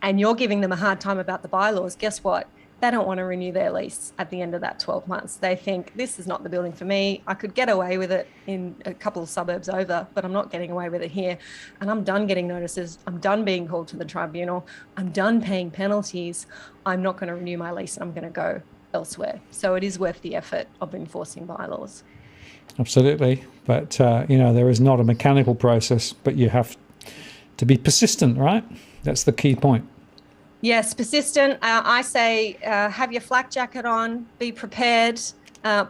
and you're giving them a hard time about the bylaws, guess what? They don't want to renew their lease at the end of that 12 months. They think, this is not the building for me. I could get away with it in a couple of suburbs over, but I'm not getting away with it here. And I'm done getting notices. I'm done being called to the tribunal. I'm done paying penalties. I'm not going to renew my lease, and I'm going to go elsewhere. So it is worth the effort of enforcing bylaws. Absolutely. But, there is not a mechanical process, but you have to be persistent, right? That's the key point. Yes, persistent. I say have your flak jacket on, be prepared,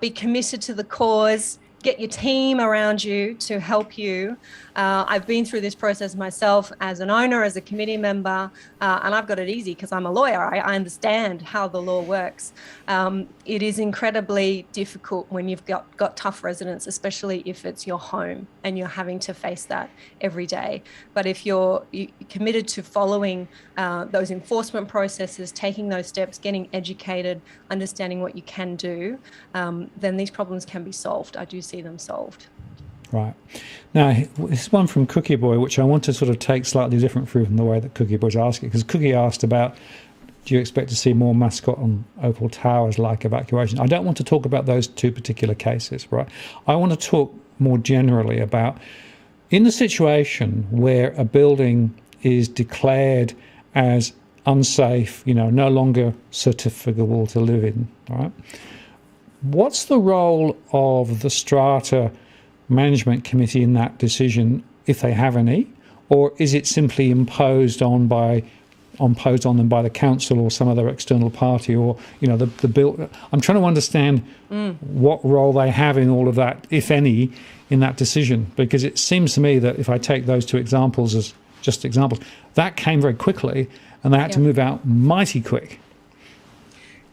be committed to the cause, get your team around you to help you. I've been through this process myself as an owner, as a committee member, and I've got it easy because I'm a lawyer. I understand how the law works. It is incredibly difficult when you've got tough residents, especially if it's your home and you're having to face that every day. But if you're committed to following those enforcement processes, taking those steps, getting educated, understanding what you can do, then these problems can be solved. I do see them solved. Right. Now, this one from Cookie Boy, which I want to sort of take slightly different from the way that Cookie Boy's asked it, because Cookie asked about, do you expect to see more mascot on Opal Towers like evacuation? I don't want to talk about those two particular cases, right? I want to talk more generally about, in the situation where a building is declared as unsafe, no longer certificable to live in, right? What's the role of the Strata Management Committee in that decision, if they have any, or is it simply imposed on them by the council or some other external party, or the bill? I'm trying to understand what role they have in all of that, if any, in that decision, because it seems to me that if I take those two examples as just examples. That came very quickly, and they had to move out mighty quick.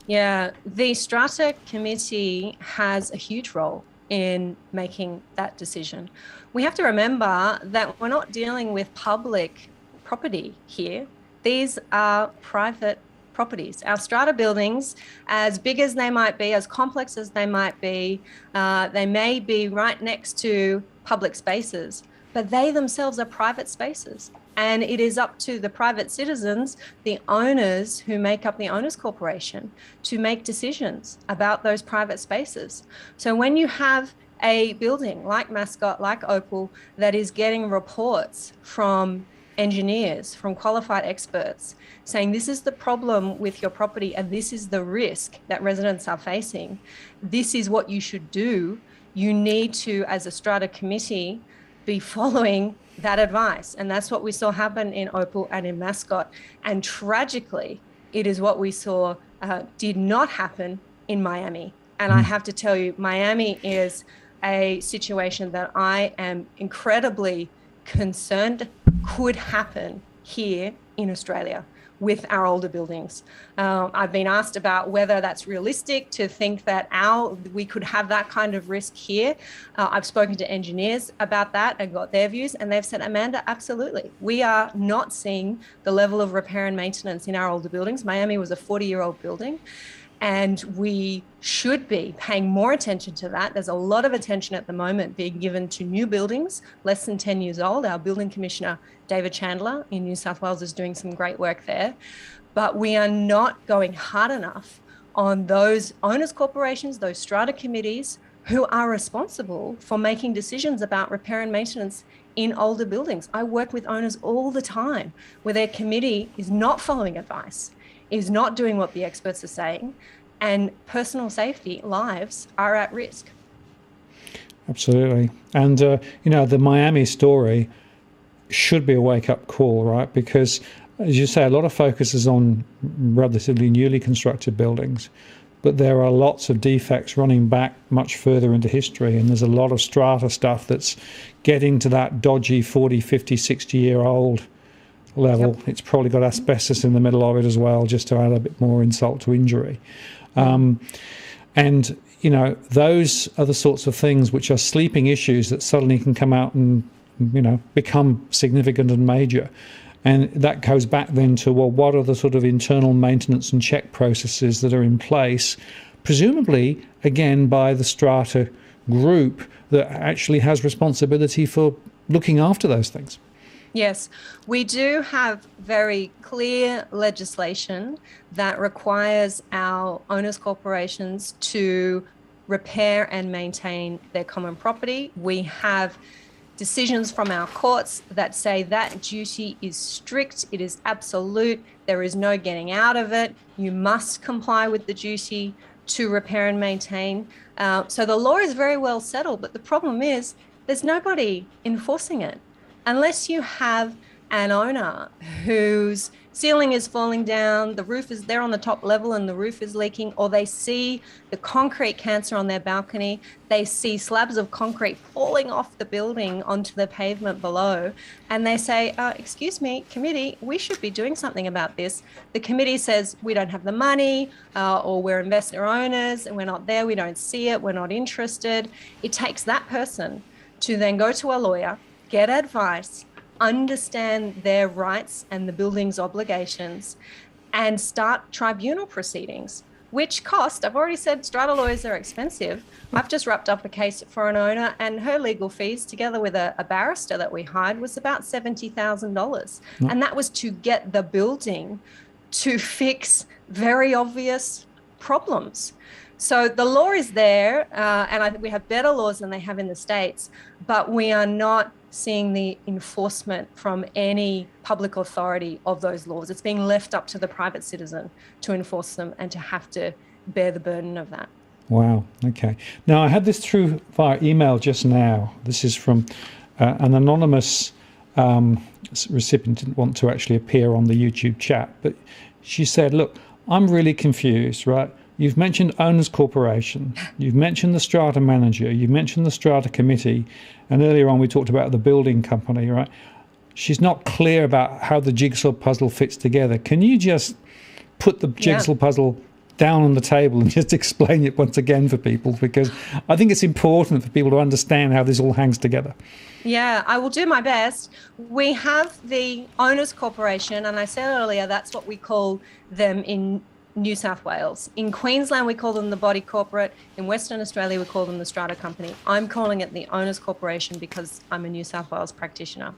Yeah, the Strata committee has a huge role in making that decision. We have to remember that we're not dealing with public property here. These are private properties. Our strata buildings, as big as they might be, as complex as they might be, they may be right next to public spaces, but they themselves are private spaces. And it is up to the private citizens, the owners who make up the owners corporation, to make decisions about those private spaces. So when you have a building like Mascot, like Opal, that is getting reports from engineers, from qualified experts, saying this is the problem with your property and this is the risk that residents are facing, this is what you should do, you need to, as a strata committee, be following that advice. And that's what we saw happen in Opal and in Mascot. And tragically, it is what we saw did not happen in Miami. And I have to tell you, Miami is a situation that I am incredibly concerned could happen here in Australia with our older buildings. I've been asked about whether that's realistic to think that we could have that kind of risk here. I've spoken to engineers about that and got their views, and they've said, Amanda, absolutely. We are not seeing the level of repair and maintenance in our older buildings. Miami was a 40-year-old building, and we should be paying more attention to that. There's a lot of attention at the moment being given to new buildings, less than 10 years old. Our building commissioner, David Chandler in New South Wales, is doing some great work there. But we are not going hard enough on those owners corporations, those strata committees who are responsible for making decisions about repair and maintenance in older buildings. I work with owners all the time where their committee is not following advice, is not doing what the experts are saying, and personal safety, lives are at risk. Absolutely. And, the Miami story should be a wake-up call, right? Because, as you say, a lot of focus is on relatively newly constructed buildings, but there are lots of defects running back much further into history, and there's a lot of strata stuff that's getting to that dodgy 40, 50, 60-year-old level. Yep. It's probably got asbestos in the middle of it as well, just to add a bit more insult to injury. And, those are the sorts of things which are sleeping issues that suddenly can come out and, become significant and major. And that goes back then to, well, what are the sort of internal maintenance and check processes that are in place, presumably, again, by the strata group that actually has responsibility for looking after those things. Yes, we do have very clear legislation that requires our owners corporations to repair and maintain their common property. We have decisions from our courts that say that duty is strict, it is absolute, there is no getting out of it. You must comply with the duty to repair and maintain. So the law is very well settled, but the problem is there's nobody enforcing it. Unless you have an owner whose ceiling is falling down, the roof is there on the top level and the roof is leaking, or they see the concrete cancer on their balcony, they see slabs of concrete falling off the building onto the pavement below, and they say, excuse me, committee, we should be doing something about this. The committee says, we don't have the money, or we're investor owners and we're not there, we don't see it, we're not interested. It takes that person to then go to a lawyer, get advice, understand their rights and the building's obligations, and start tribunal proceedings, which cost, I've already said strata lawyers are expensive. I've just wrapped up a case for an owner, and her legal fees, together with a barrister that we hired, was about $70,000. And that was to get the building to fix very obvious problems. So the law is there, and we have better laws than they have in the States, but we are not seeing the enforcement from any public authority of those laws. It's being left up to the private citizen to enforce them and to have to bear the burden of that. Wow. Okay. Now, I had this through via email just now. This is from an anonymous recipient, didn't want to actually appear on the YouTube chat, but she said, look, I'm really confused, right? You've mentioned owners corporation, you've mentioned the strata manager, you've mentioned the strata committee, and earlier on we talked about the building company, right? she's not clear about how the jigsaw puzzle fits together. Can you just put the jigsaw puzzle down on the table and just explain it once again for people? Because I think it's important for people to understand how this all hangs together. Yeah, I will do my best. We have the Owners Corporation, and I said earlier that's what we call them in New South Wales. In Queensland, we call them the Body Corporate. In Western Australia, we call them the Strata Company. I'm calling it the Owners Corporation because I'm a New South Wales practitioner.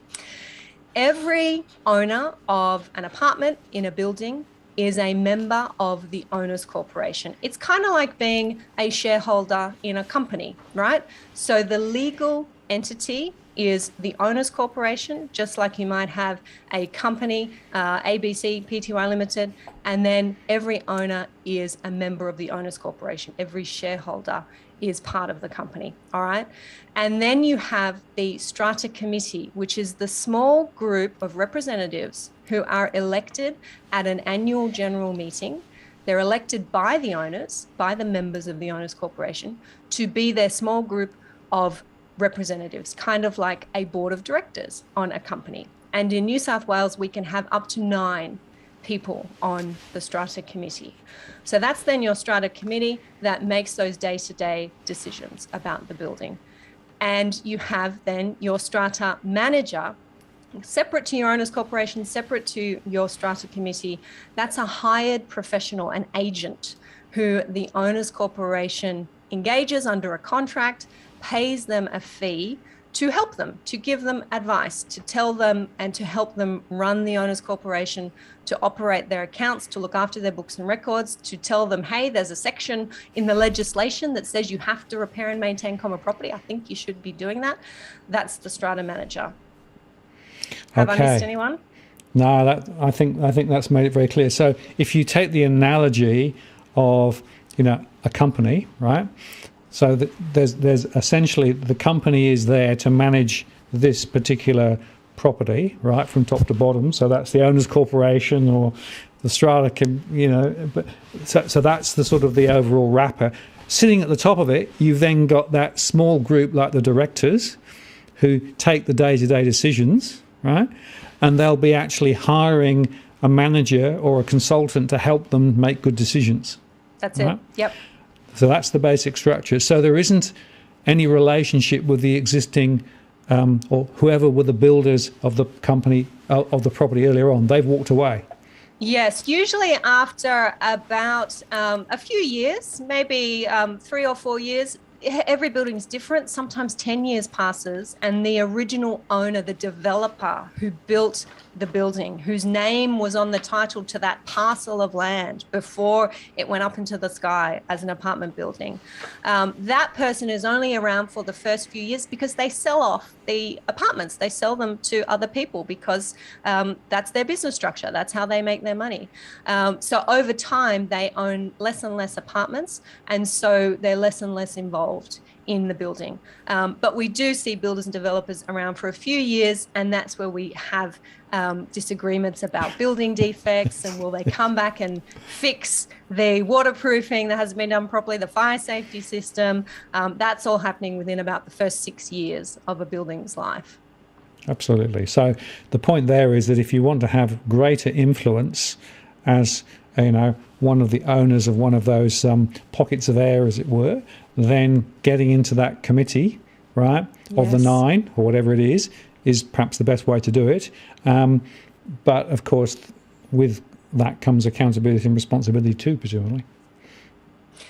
Every owner of an apartment in a building is a member of the Owners Corporation. It's kind of like being a shareholder in a company, right? So the legal entity is the Owners Corporation, just like you might have a company, ABC, Pty Limited, and then every owner is a member of the Owners Corporation. Every shareholder is part of the company, all right? And then you have the Strata Committee, which is the small group of representatives who are elected at an annual general meeting. They're elected by the owners, by the members of the Owners Corporation, to be their small group of representatives, kind of like a board of directors on a company. And in New South Wales, we can have up to 9 people on the Strata Committee. So that's then your Strata Committee that makes those day-to-day decisions about the building. And you have then your Strata Manager, separate to your Owners Corporation, separate to your Strata Committee. That's a hired professional, an agent, who the Owners Corporation engages under a contract, pays them a fee to help them, to give them advice, to tell them and to help them run the Owners Corporation, to operate their accounts, to look after their books and records, to tell them, hey, there's a section in the legislation that says you have to repair and maintain common property. I think you should be doing that. That's the Strata Manager. Have I missed anyone? No, I think that's made it very clear. So if you take the analogy of, a company, right? So there's essentially the company is there to manage this particular property, right, from top to bottom. So that's the Owners Corporation or the Strata, But so that's the sort of the overall wrapper. Sitting at the top of it, you've then got that small group like the directors who take the day-to-day decisions, right? And they'll be actually hiring a manager or a consultant to help them make good decisions. That's right? It. Yep. So that's the basic structure. So there isn't any relationship with the existing or whoever were the builders of the company, of the property earlier on. They've walked away. Yes, usually after about a few years, maybe 3 or 4 years. Every building is different. Sometimes 10 years passes and the original owner, the developer who built the building, whose name was on the title to that parcel of land before it went up into the sky as an apartment building, that person is only around for the first few years because they sell off the apartments. They sell them to other people because that's their business structure. That's how they make their money. So over time, they own less and less apartments, and so they're less and less involved in the building. But we do see builders and developers around for a few years, and that's where we have disagreements about building defects and will they come back and fix the waterproofing that hasn't been done properly, the fire safety system. That's all happening within about the first 6 years of a building's life. Absolutely. So the point there is that if you want to have greater influence as one of the owners of one of those pockets of air, as it were, then getting into that committee, right, of the 9 or whatever it is perhaps the best way to do it. But of course, with that comes accountability and responsibility too, presumably.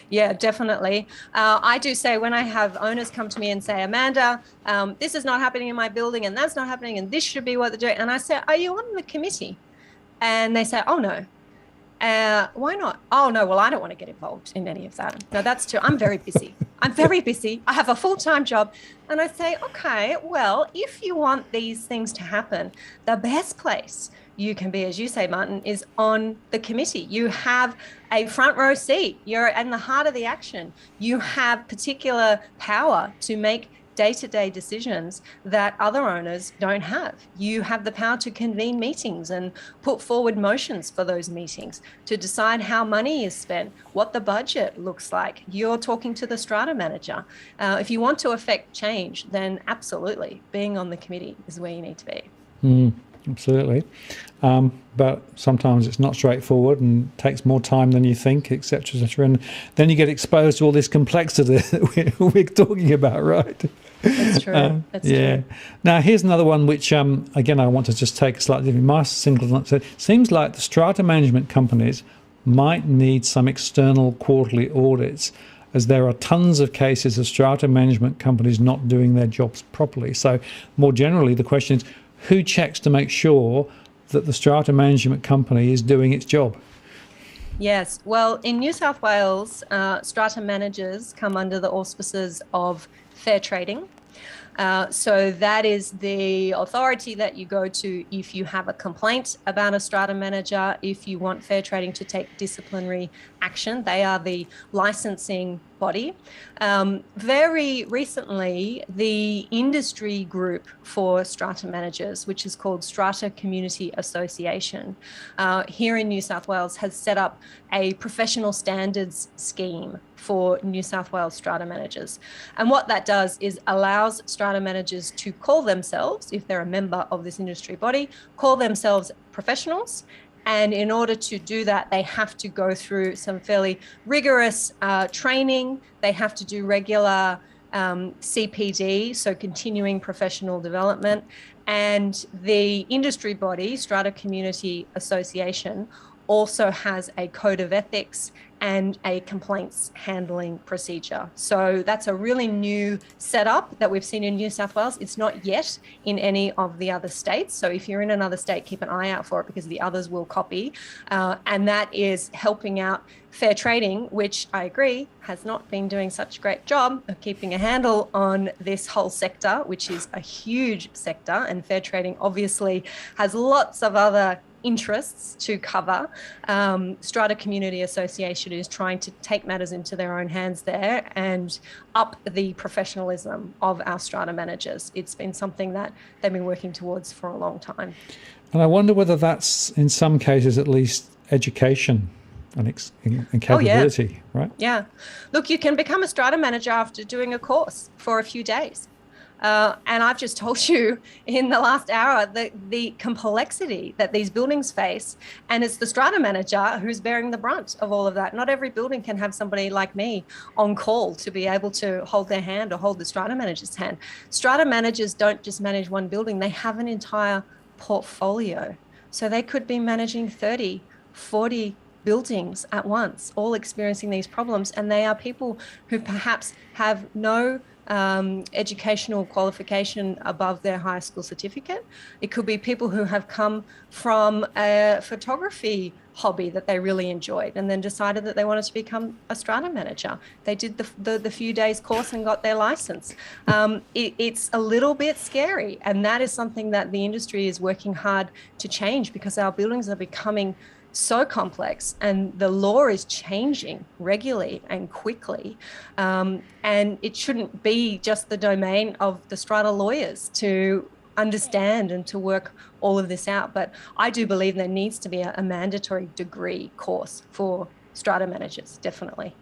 Yeah, definitely. I do say when I have owners come to me and say, Amanda, this is not happening in my building and that's not happening and this should be what they're doing. And I say, are you on the committee? And they say, oh, no. Why not? Oh, no, well, I don't want to get involved in any of that. No, that's true. I'm very busy. I have a full-time job. And I say, okay, well, if you want these things to happen, the best place you can be, as you say, Martin, is on the committee. You have a front row seat. You're in the heart of the action. You have particular power to make day-to-day decisions that other owners don't have. You have the power to convene meetings and put forward motions for those meetings, to decide how money is spent, what the budget looks like. You're talking to the Strata Manager. If you want to affect change, then absolutely being on the committee is where you need to be. Absolutely. But sometimes it's not straightforward and takes more time than you think, etc., etc. And then you get exposed to all this complexity that we're talking about, right? That's true. That's true. Now, here's another one which, again, I want to just take a slightly different. My single seems like the strata management companies might need some external quarterly audits, as there are tons of cases of strata management companies not doing their jobs properly. So more generally, the question is, who checks to make sure that the strata management company is doing its job? Yes. Well, in New South Wales, strata managers come under the auspices of fair trading. So that is the authority that you go to if you have a complaint about a strata manager, if you want fair trading to take disciplinary action. They are the licensing body. Very recently, the industry group for strata managers, which is called Strata Community Association, here in New South Wales, has set up a professional standards scheme for New South Wales strata managers. And what that does is allows strata managers to call themselves, if they're a member of this industry body, call themselves professionals. And in order to do that, they have to go through some fairly rigorous training. They have to do regular CPD, so continuing professional development. And the industry body, Strata Community Association, also has a code of ethics and a complaints handling procedure. So that's a really new setup that we've seen in New South Wales. It's not yet in any of the other states. So if you're in another state, keep an eye out for it, because the others will copy. And that is helping out fair trading, which I agree has not been doing such a great job of keeping a handle on this whole sector, which is a huge sector. And fair trading obviously has lots of other interests to cover. Strata Community Association is trying to take matters into their own hands there and up the professionalism of our strata managers. It's been something that they've been working towards for a long time. And I wonder whether that's, in some cases at least, education and capability, right? Yeah. Look, you can become a strata manager after doing a course for a few days. And I've just told you in the last hour the complexity that these buildings face. And it's the strata manager who's bearing the brunt of all of that. Not every building can have somebody like me on call to be able to hold their hand or hold the strata manager's hand. Strata managers don't just manage one building. They have an entire portfolio. So they could be managing 30, 40 buildings at once, all experiencing these problems. And they are people who perhaps have no educational qualification above their high school certificate. It could be people who have come from a photography hobby that they really enjoyed and then decided that they wanted to become a strata manager. They did the few days course and got their license. It's a little bit scary, and that is something that the industry is working hard to change, because our buildings are becoming so complex and the law is changing regularly and quickly. And it shouldn't be just the domain of the strata lawyers to understand and to work all of this out. But I do believe there needs to be a mandatory degree course for strata managers, definitely.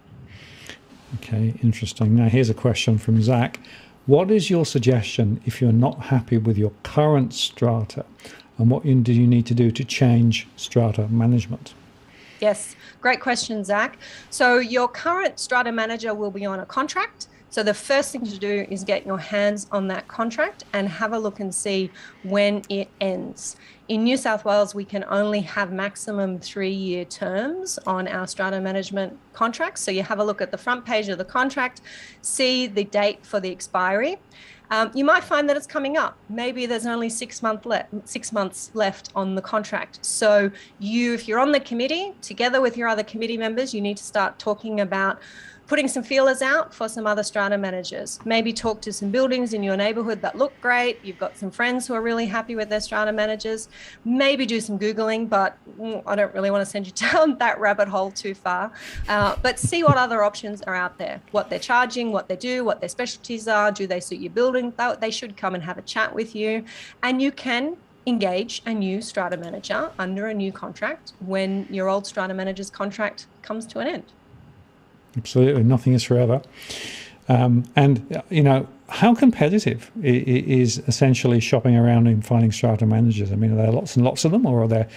Okay, interesting. Now here's a question from Zach. What is your suggestion if you're not happy with your current strata? And what do you need to do to change strata management? Yes, great question, Zach. So your current strata manager will be on a contract. So the first thing to do is get your hands on that contract and have a look and see when it ends. In New South Wales, we can only have maximum 3-year terms on our strata management contracts. So you have a look at the front page of the contract, see the date for the expiry. You might find that it's coming up. Maybe there's only 6 months left on the contract. So if you're on the committee, together with your other committee members, you need to start talking about putting some feelers out for some other strata managers. Maybe talk to some buildings in your neighborhood that look great. You've got some friends who are really happy with their strata managers. Maybe do some Googling, but I don't really want to send you down that rabbit hole too far. But see what other options are out there, what they're charging, what they do, what their specialties are. Do they suit your building? They should come and have a chat with you. And you can engage a new strata manager under a new contract when your old strata manager's contract comes to an end. Absolutely, nothing is forever. And, how competitive is essentially shopping around and finding strata managers? I mean, are there lots and lots of them, or are there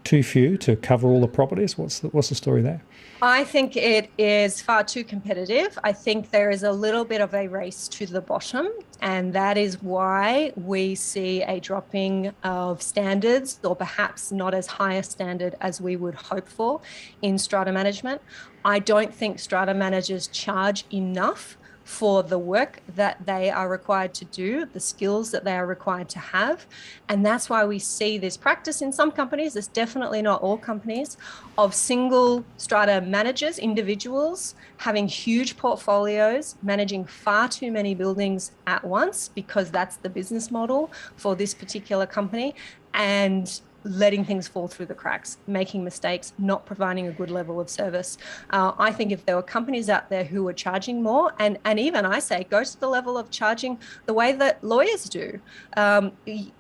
too few to cover all the properties? What's the story there? I think it is far too competitive. I think there is a little bit of a race to the bottom, and that is why we see a dropping of standards, or perhaps not as high a standard as we would hope for in strata management. I don't think strata managers charge enough for the work that they are required to do, the skills that they are required to have. And that's why we see this practice in some companies, it's definitely not all companies, of single strata managers, individuals having huge portfolios, managing far too many buildings at once, because that's the business model for this particular company, and letting things fall through the cracks, making mistakes, not providing a good level of service. I think if there were companies out there who were charging more, and even I say, go to the level of charging the way that lawyers do.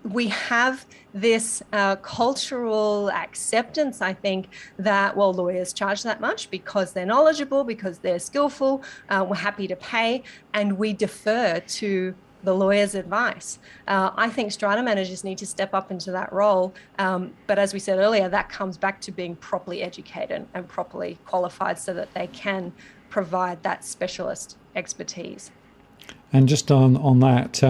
We have this cultural acceptance, I think, that, well, lawyers charge that much because they're knowledgeable, because they're skillful, we're happy to pay, and we defer to the lawyer's advice. I think strata managers need to step up into that role. But as we said earlier, that comes back to being properly educated and properly qualified so that they can provide that specialist expertise. And just on that,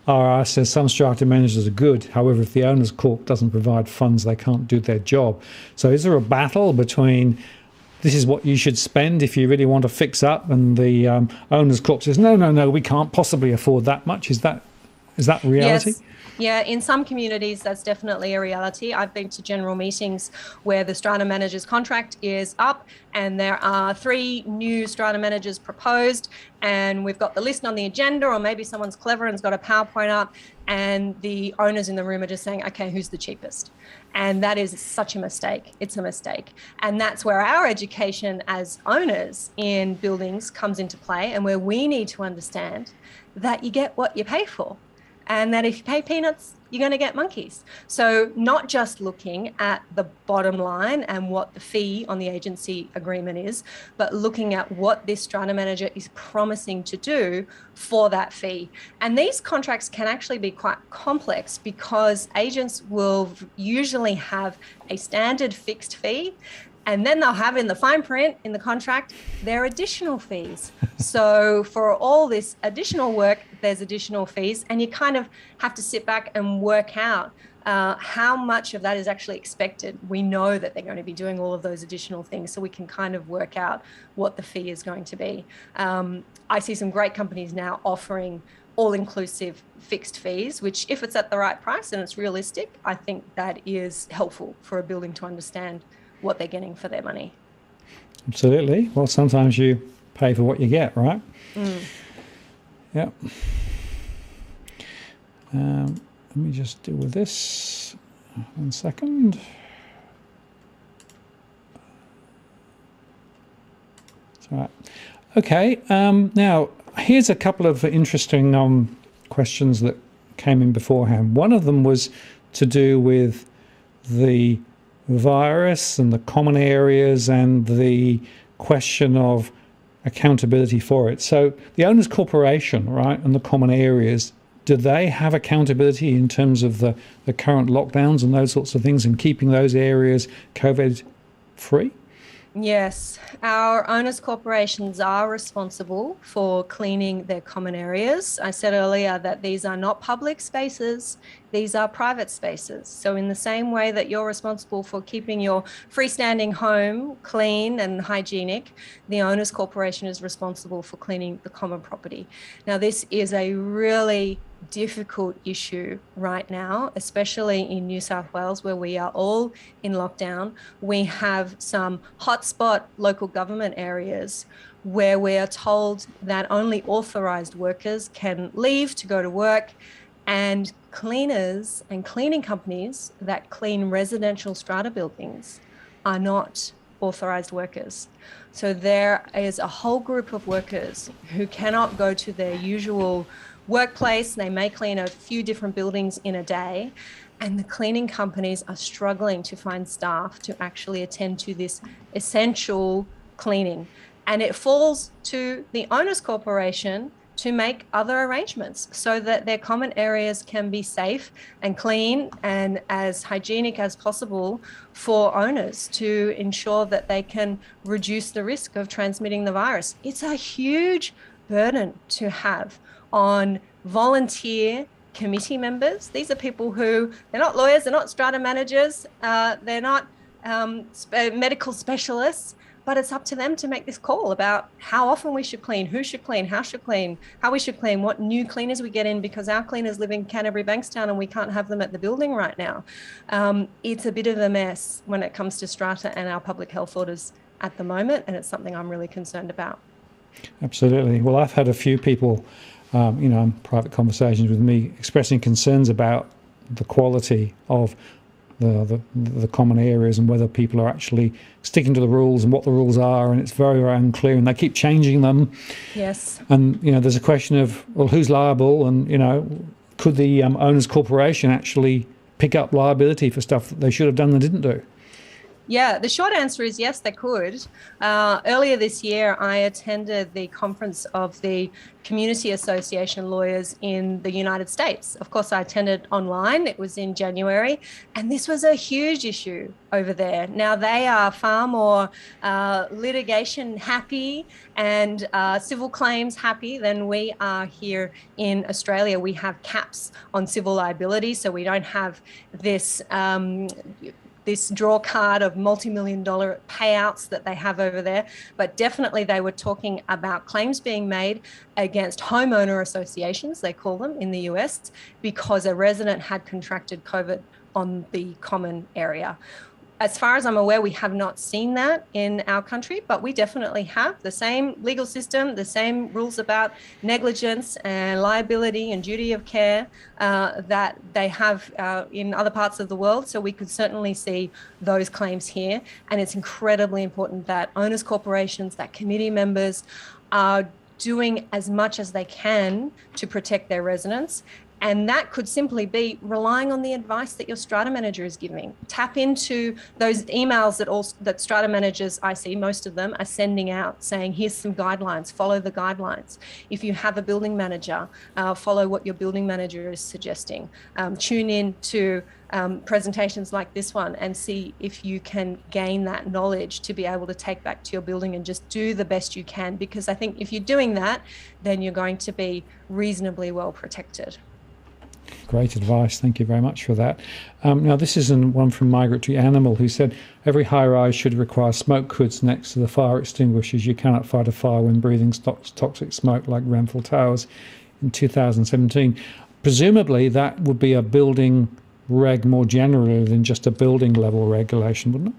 RR says some strata managers are good. However, if the owner's corp doesn't provide funds, they can't do their job. So is there a battle between this is what you should spend if you really want to fix up, and the owner's corp says, no, we can't possibly afford that much? Is that reality? Yes. Yeah, in some communities, that's definitely a reality. I've been to general meetings where the strata manager's contract is up and there are 3 new strata managers proposed, and we've got the list on the agenda, or maybe someone's clever and's got a PowerPoint up, and the owners in the room are just saying, okay, who's the cheapest? And that is such a mistake. It's a mistake. And that's where our education as owners in buildings comes into play, and where we need to understand that you get what you pay for. And that if you pay peanuts, you're going to get monkeys. So not just looking at the bottom line and what the fee on the agency agreement is, but looking at what this strata manager is promising to do for that fee. And these contracts can actually be quite complex, because agents will usually have a standard fixed fee, and then they'll have in the fine print in the contract their additional fees. So for all this additional work, there's additional fees, and you kind of have to sit back and work out how much of that is actually expected. We know that they're going to be doing all of those additional things, so we can kind of work out what the fee is going to be. I see some great companies now offering all-inclusive fixed fees, which, if it's at the right price and it's realistic, I think that is helpful for a building to understand what they're getting for their money. Absolutely. Well, sometimes you pay for what you get, right? Yeah. Let me just deal with this 1 second. That's all right. Okay. Now, here's a couple of interesting questions that came in beforehand. One of them was to do with the virus and the common areas and the question of accountability for it. So the owner's corporation, right, and the common areas, do they have accountability in terms of the current lockdowns and those sorts of things, and keeping those areas COVID free? Yes, our owners' corporations are responsible for cleaning their common areas. I said earlier that these are not public spaces, these are private spaces. So in the same way that you're responsible for keeping your freestanding home clean and hygienic, the owners' corporation is responsible for cleaning the common property. Now, this is a really difficult issue right now, especially in New South Wales, where we are all in lockdown. We have some hotspot local government areas where we are told that only authorised workers can leave to go to work, and cleaners and cleaning companies that clean residential strata buildings are not authorised workers. So there is a whole group of workers who cannot go to their usual workplace. They may clean a few different buildings in a day, and the cleaning companies are struggling to find staff to actually attend to this essential cleaning. And it falls to the owners' corporation to make other arrangements so that their common areas can be safe and clean and as hygienic as possible for owners to ensure that they can reduce the risk of transmitting the virus. It's a huge burden to have on volunteer committee members. These are people who, they're not lawyers, they're not strata managers, they're not medical specialists, but it's up to them to make this call about how often we should clean, who should clean, how we should clean, what new cleaners we get in, because our cleaners live in Canterbury, Bankstown, and we can't have them at the building right now. It's a bit of a mess when it comes to strata and our public health orders at the moment, and it's something I'm really concerned about. Absolutely. Well, I've had a few people, in private conversations with me expressing concerns about the quality of the common areas and whether people are actually sticking to the rules and what the rules are, and it's very, very unclear, and they keep changing them. Yes. And there's a question of, well, who's liable, and could the owners corporation actually pick up liability for stuff that they should have done and didn't do? Yeah, the short answer is yes, they could. Earlier this year, I attended the conference of the Community Association lawyers in the United States. Of course, I attended online. It was in January, and this was a huge issue over there. Now, they are far more litigation happy and civil claims happy than we are here in Australia. We have caps on civil liability, so we don't have this draw card of multi-million-dollar payouts that they have over there. But definitely they were talking about claims being made against homeowner associations, they call them in the US, because a resident had contracted COVID on the common area. As far as I'm aware, we have not seen that in our country, but we definitely have the same legal system, the same rules about negligence and liability and duty of care that they have in other parts of the world. So we could certainly see those claims here. And it's incredibly important that owners corporations, that committee members are doing as much as they can to protect their residents. And that could simply be relying on the advice that your strata manager is giving. Tap into those emails that strata managers, I see most of them, are sending out saying, here's some guidelines, follow the guidelines. If you have a building manager, follow what your building manager is suggesting. Tune in to presentations like this one and see if you can gain that knowledge to be able to take back to your building and just do the best you can. Because I think if you're doing that, then you're going to be reasonably well protected. Great advice. Thank you very much for that. Now, this is one from Migratory Animal, who said, every high-rise should require smoke hoods next to the fire extinguishers. You cannot fight a fire when breathing toxic smoke like Grenfell Towers in 2017. Presumably, that would be a building reg more generally than just a building level regulation, wouldn't it?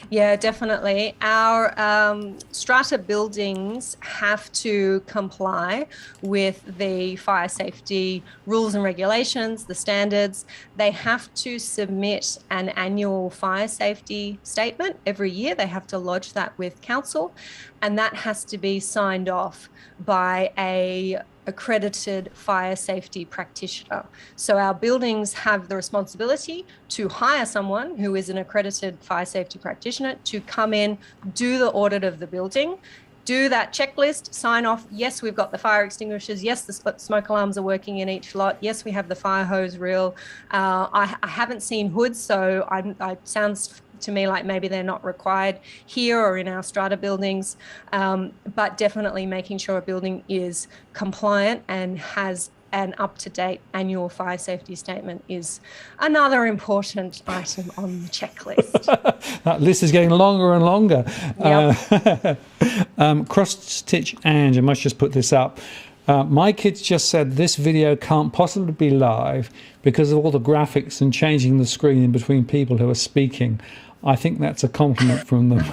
Yeah, definitely. Our strata buildings have to comply with the fire safety rules and regulations, the standards. They have to submit an annual fire safety statement every year. They have to lodge that with council, and that has to be signed off by a accredited fire safety practitioner. So our buildings have the responsibility to hire someone who is an accredited fire safety practitioner to come in, do the audit of the building, do that checklist, sign off, yes, we've got the fire extinguishers, yes, the smoke alarms are working in each lot, yes, we have the fire hose reel. I haven't seen hoods, so it sounds to me like maybe they're not required here or in our strata buildings, but definitely making sure a building is compliant and has an up-to-date annual fire safety statement is another important item on the checklist. That list is getting longer and longer. Yep. Cross-stitch Ange, I must just put this up. My kids just said this video can't possibly be live because of all the graphics and changing the screen in between people who are speaking. I think that's a compliment from them.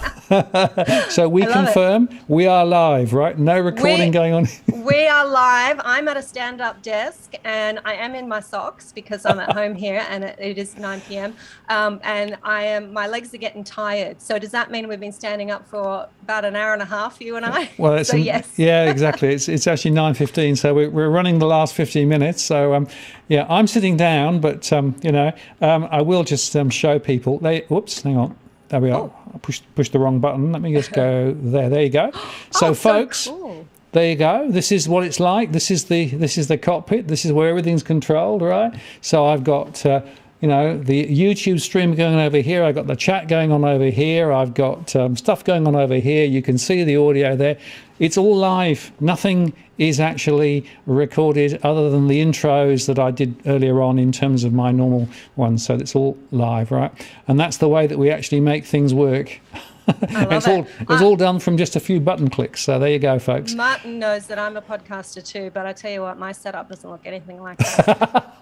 So we confirm we are live, right? No recording going on. We are live. I'm at a stand-up desk and I am in my socks because I'm at home here and it is 9 p.m. And my legs are getting tired. So does that mean we've been standing up for about an hour and a half, you and I? Well, yes. Yeah, exactly. It's actually 9:15, so we're running the last 15 minutes. So yeah, I'm sitting down, but I will just show people. Whoops, hang on. There we are. I pushed the wrong button. Let me just go there. There you go. So folks, cool. there you go. This is what it's like. This is the cockpit. This is where everything's controlled, right? So I've got the YouTube stream going over here. I've got the chat going on over here. I've got stuff going on over here. You can see the audio there. It's all live. Nothing is actually recorded other than the intros that I did earlier on in terms of my normal ones. So it's all live, right? And that's the way that we actually make things work. It's all done from just a few button clicks. So there you go, folks. Martin knows that I'm a podcaster too, but I tell you what, my setup doesn't look anything like that.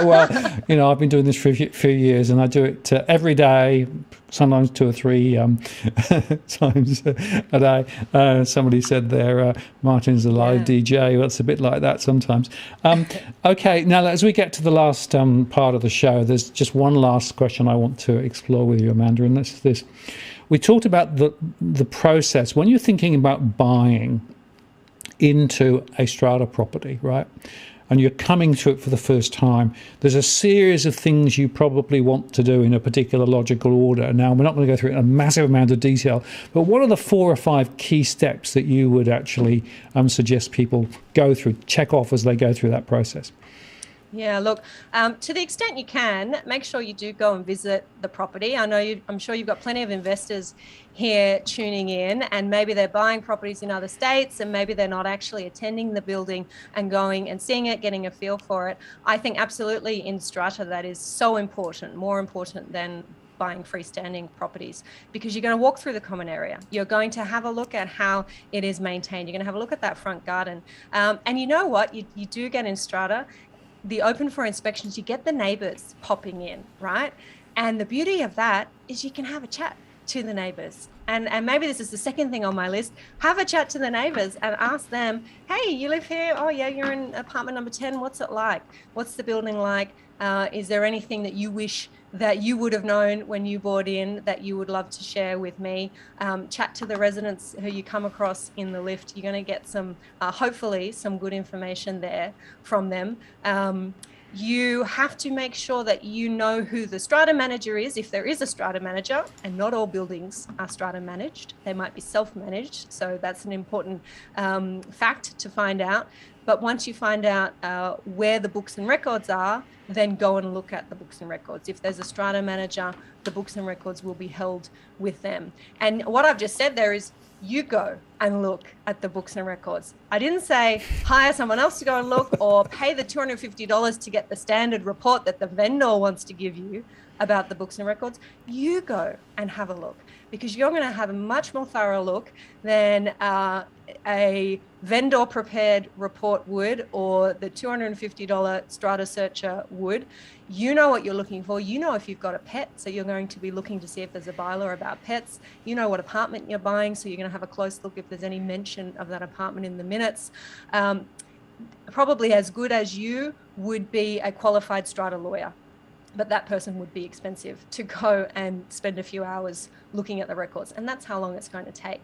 Well, I've been doing this for a few years, and I do it every day, sometimes 2 or 3 times a day. Somebody said there, Martin's a live DJ. Well, it's a bit like that sometimes. Okay, now as we get to the last part of the show, there's just one last question I want to explore with you, Amanda, and that's this. We talked about the process. When you're thinking about buying into a strata property, right, and you're coming to it for the first time, there's a series of things you probably want to do in a particular logical order. Now, we're not going to go through it in a massive amount of detail, but what are the 4 or 5 key steps that you would actually suggest people go through, check off as they go through that process? Yeah, look, to the extent you can, make sure you do go and visit the property. I'm sure you've got plenty of investors here tuning in, and maybe they're buying properties in other states, and maybe they're not actually attending the building and going and seeing it, getting a feel for it. I think absolutely in strata that is so important, more important than buying freestanding properties, because you're going to walk through the common area. You're going to have a look at how it is maintained. You're going to have a look at that front garden. And you know what? You do get in strata, the open for inspections, you get the neighbors popping in, right? And the beauty of that is you can have a chat to the neighbors. And maybe this is the second thing on my list. Have a chat to the neighbors and ask them, hey, you live here? Oh yeah, you're in apartment number 10. What's it like? What's the building like? Is there anything that you wish that you would have known when you bought in that you would love to share with me? Chat to the residents who you come across in the lift. You're going to get some, hopefully, some good information there from them. You have to make sure that you know who the strata manager is, if there is a strata manager, and not all buildings are strata managed. They might be self-managed, so that's an important fact to find out. But once you find out where the books and records are, then go and look at the books and records. If there's a strata manager, the books and records will be held with them. And what I've just said there is, you go and look at the books and records. I didn't say hire someone else to go and look or pay the $250 to get the standard report that the vendor wants to give you about the books and records. You go and have a look, because you're going to have a much more thorough look than a vendor prepared report would, or the $250 strata searcher would. You know what you're looking for. You know if you've got a pet, so you're going to be looking to see if there's a bylaw about pets. You know what apartment you're buying, so you're going to have a close look if there's any mention of that apartment in the minutes. Probably as good as you would be a qualified strata lawyer, but that person would be expensive to go and spend a few hours looking at the records, and that's how long it's going to take.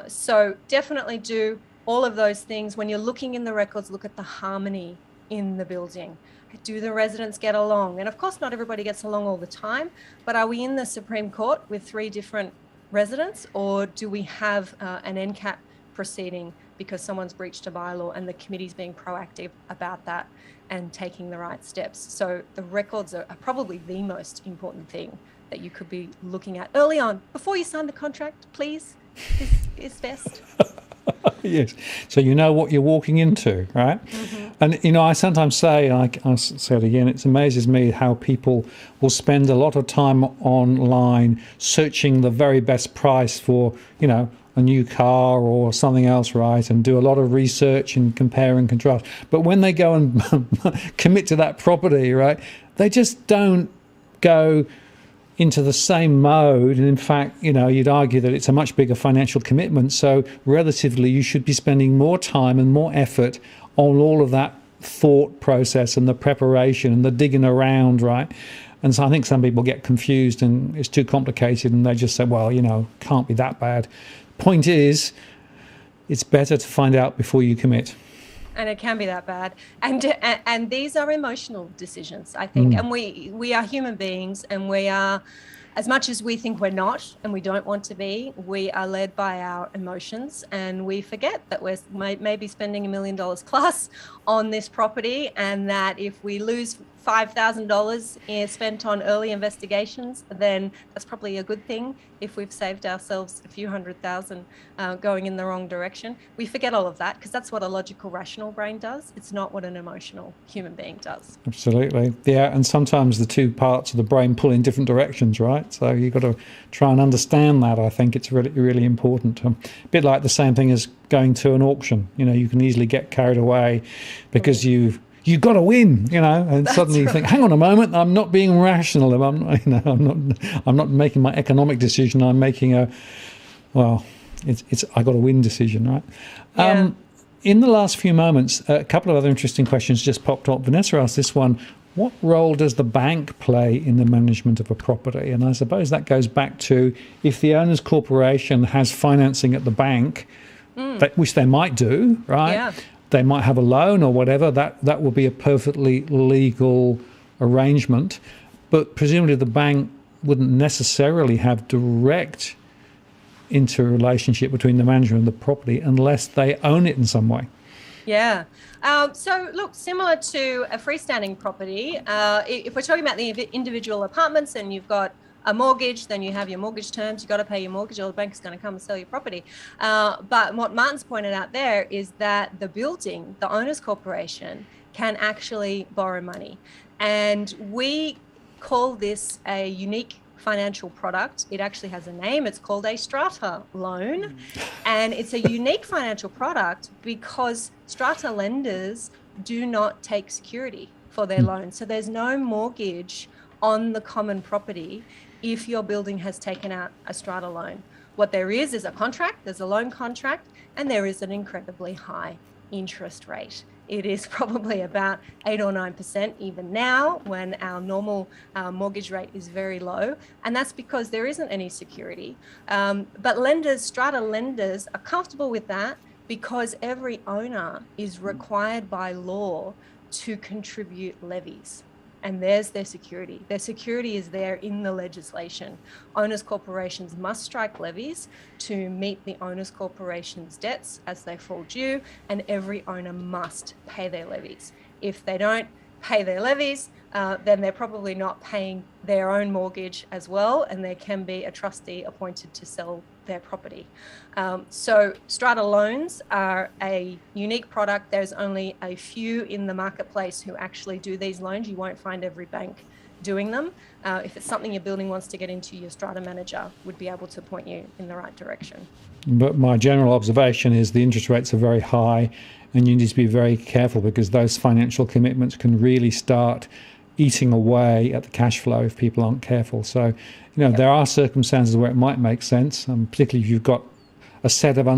So definitely do all of those things. When you're looking in the records, look at the harmony in the building. Do the residents get along? And of course, not everybody gets along all the time, but are we in the Supreme Court with 3 different residents, or do we have an NCAT proceeding because someone's breached a bylaw and the committee's being proactive about that and taking the right steps? So the records are probably the most important thing that you could be looking at early on. Before you sign the contract, please, is best. Yes. So you know what you're walking into, right? Mm-hmm. And, I sometimes say, I'll say it again, it amazes me how people will spend a lot of time online searching the very best price for, a new car or something else, right? And do a lot of research and compare and contrast. But when they go and commit to that property, right, they just don't go into the same mode. And in fact, you'd argue that it's a much bigger financial commitment. So relatively, you should be spending more time and more effort on all of that thought process and the preparation and the digging around, right? And so I think some people get confused and it's too complicated and they just say, well, can't be that bad. Point is, it's better to find out before you commit. And it can be that bad. And these are emotional decisions, I think. And we are human beings, and we are as much as we think we're not and we don't want to be, we are led by our emotions, and we forget that we're maybe spending $1 million plus on this property, and that if we lose $5,000 spent on early investigations, then that's probably a good thing. If we've saved ourselves a few $100,000 going in the wrong direction, we forget all of that because that's what a logical, rational brain does. It's not what an emotional human being does. Absolutely. Yeah, and sometimes the two parts of the brain pull in different directions, right? So you've got to try and understand that. I think it's really, really important. A bit like the same thing as going to an auction. You know, you can easily get carried away because you've got to win, you know, and that's suddenly you think, hang on a moment, I'm not being rational. I'm not making my economic decision. I'm making I got to win decision, right? Yeah. In the last few moments, a couple of other interesting questions just popped up. Vanessa asked this one: what role does the bank play in the management of a property? And I suppose that goes back to if the owner's corporation has financing at the bank, which they might do, right? Yeah. They might have a loan or whatever, that will be a perfectly legal arrangement. But presumably the bank wouldn't necessarily have direct interrelationship between the manager and the property unless they own it in some way. Yeah. So look, similar to a freestanding property, if we're talking about the individual apartments and you've got a mortgage, then you have your mortgage terms, you've got to pay your mortgage or the bank is going to come and sell your property. But what Martin's pointed out there is that the building, the owner's corporation, can actually borrow money. And we call this a unique financial product. It actually has a name. It's called a Strata loan. And it's a unique financial product because Strata lenders do not take security for their loan. So there's no mortgage on the common property if your building has taken out a Strata loan. What there is a contract, there's a loan contract, and there is an incredibly high interest rate. It is probably about 8 or 9% even now, when our normal mortgage rate is very low. And that's because there isn't any security. But lenders, Strata lenders, are comfortable with that because every owner is required by law to contribute levies. And there's their security. Their security is there in the legislation. Owners' corporations must strike levies to meet the owners' corporation's debts as they fall due, and every owner must pay their levies. If they don't pay their levies, then they're probably not paying their own mortgage as well, and there can be a trustee appointed to sell their property. So Strata loans are a unique product. There's only a few in the marketplace who actually do these loans. You won't find every bank doing them. If it's something your building wants to get into, your Strata manager would be able to point you in the right direction. But my general observation is the interest rates are very high, and you need to be very careful because those financial commitments can really start eating away at the cash flow if people aren't careful. So, there are circumstances where it might make sense, particularly if you've got a set of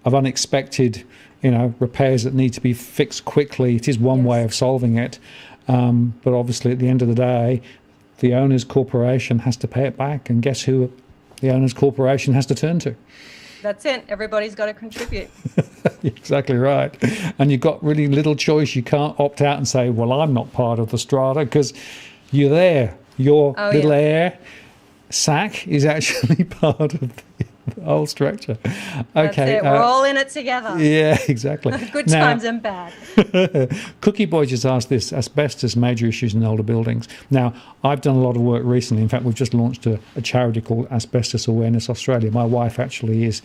unexpected, repairs that need to be fixed quickly. It is one way of solving it. But obviously, at the end of the day, the owner's corporation has to pay it back. And guess who the owner's corporation has to turn to? That's it. Everybody's got to contribute. Exactly right. And you've got really little choice. You can't opt out and say, well, I'm not part of the Strata, because you're there. Your little air sac is actually part of the whole structure. Okay. That's it. We're all in it together. Yeah, exactly. Good times and bad. Cookie Boy just asked this: asbestos, major issues in older buildings. Now, I've done a lot of work recently. In fact, we've just launched a charity called Asbestos Awareness Australia. My wife actually is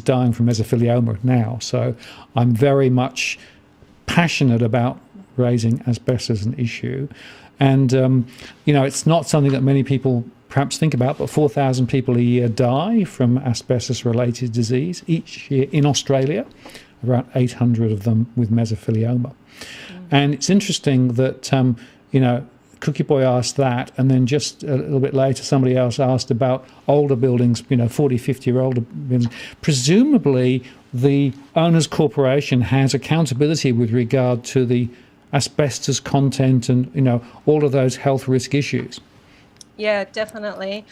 dying from mesothelioma now, so I'm very much passionate about raising asbestos as an issue. And, it's not something that many people perhaps think about, but 4,000 people a year die from asbestos-related disease each year in Australia, around 800 of them with mesothelioma. And it's interesting that, Cookie Boy asked that, and then just a little bit later somebody else asked about older buildings, 40, 50-year-old buildings. Presumably the owner's corporation has accountability with regard to the asbestos content and, all of those health risk issues. Yeah, definitely.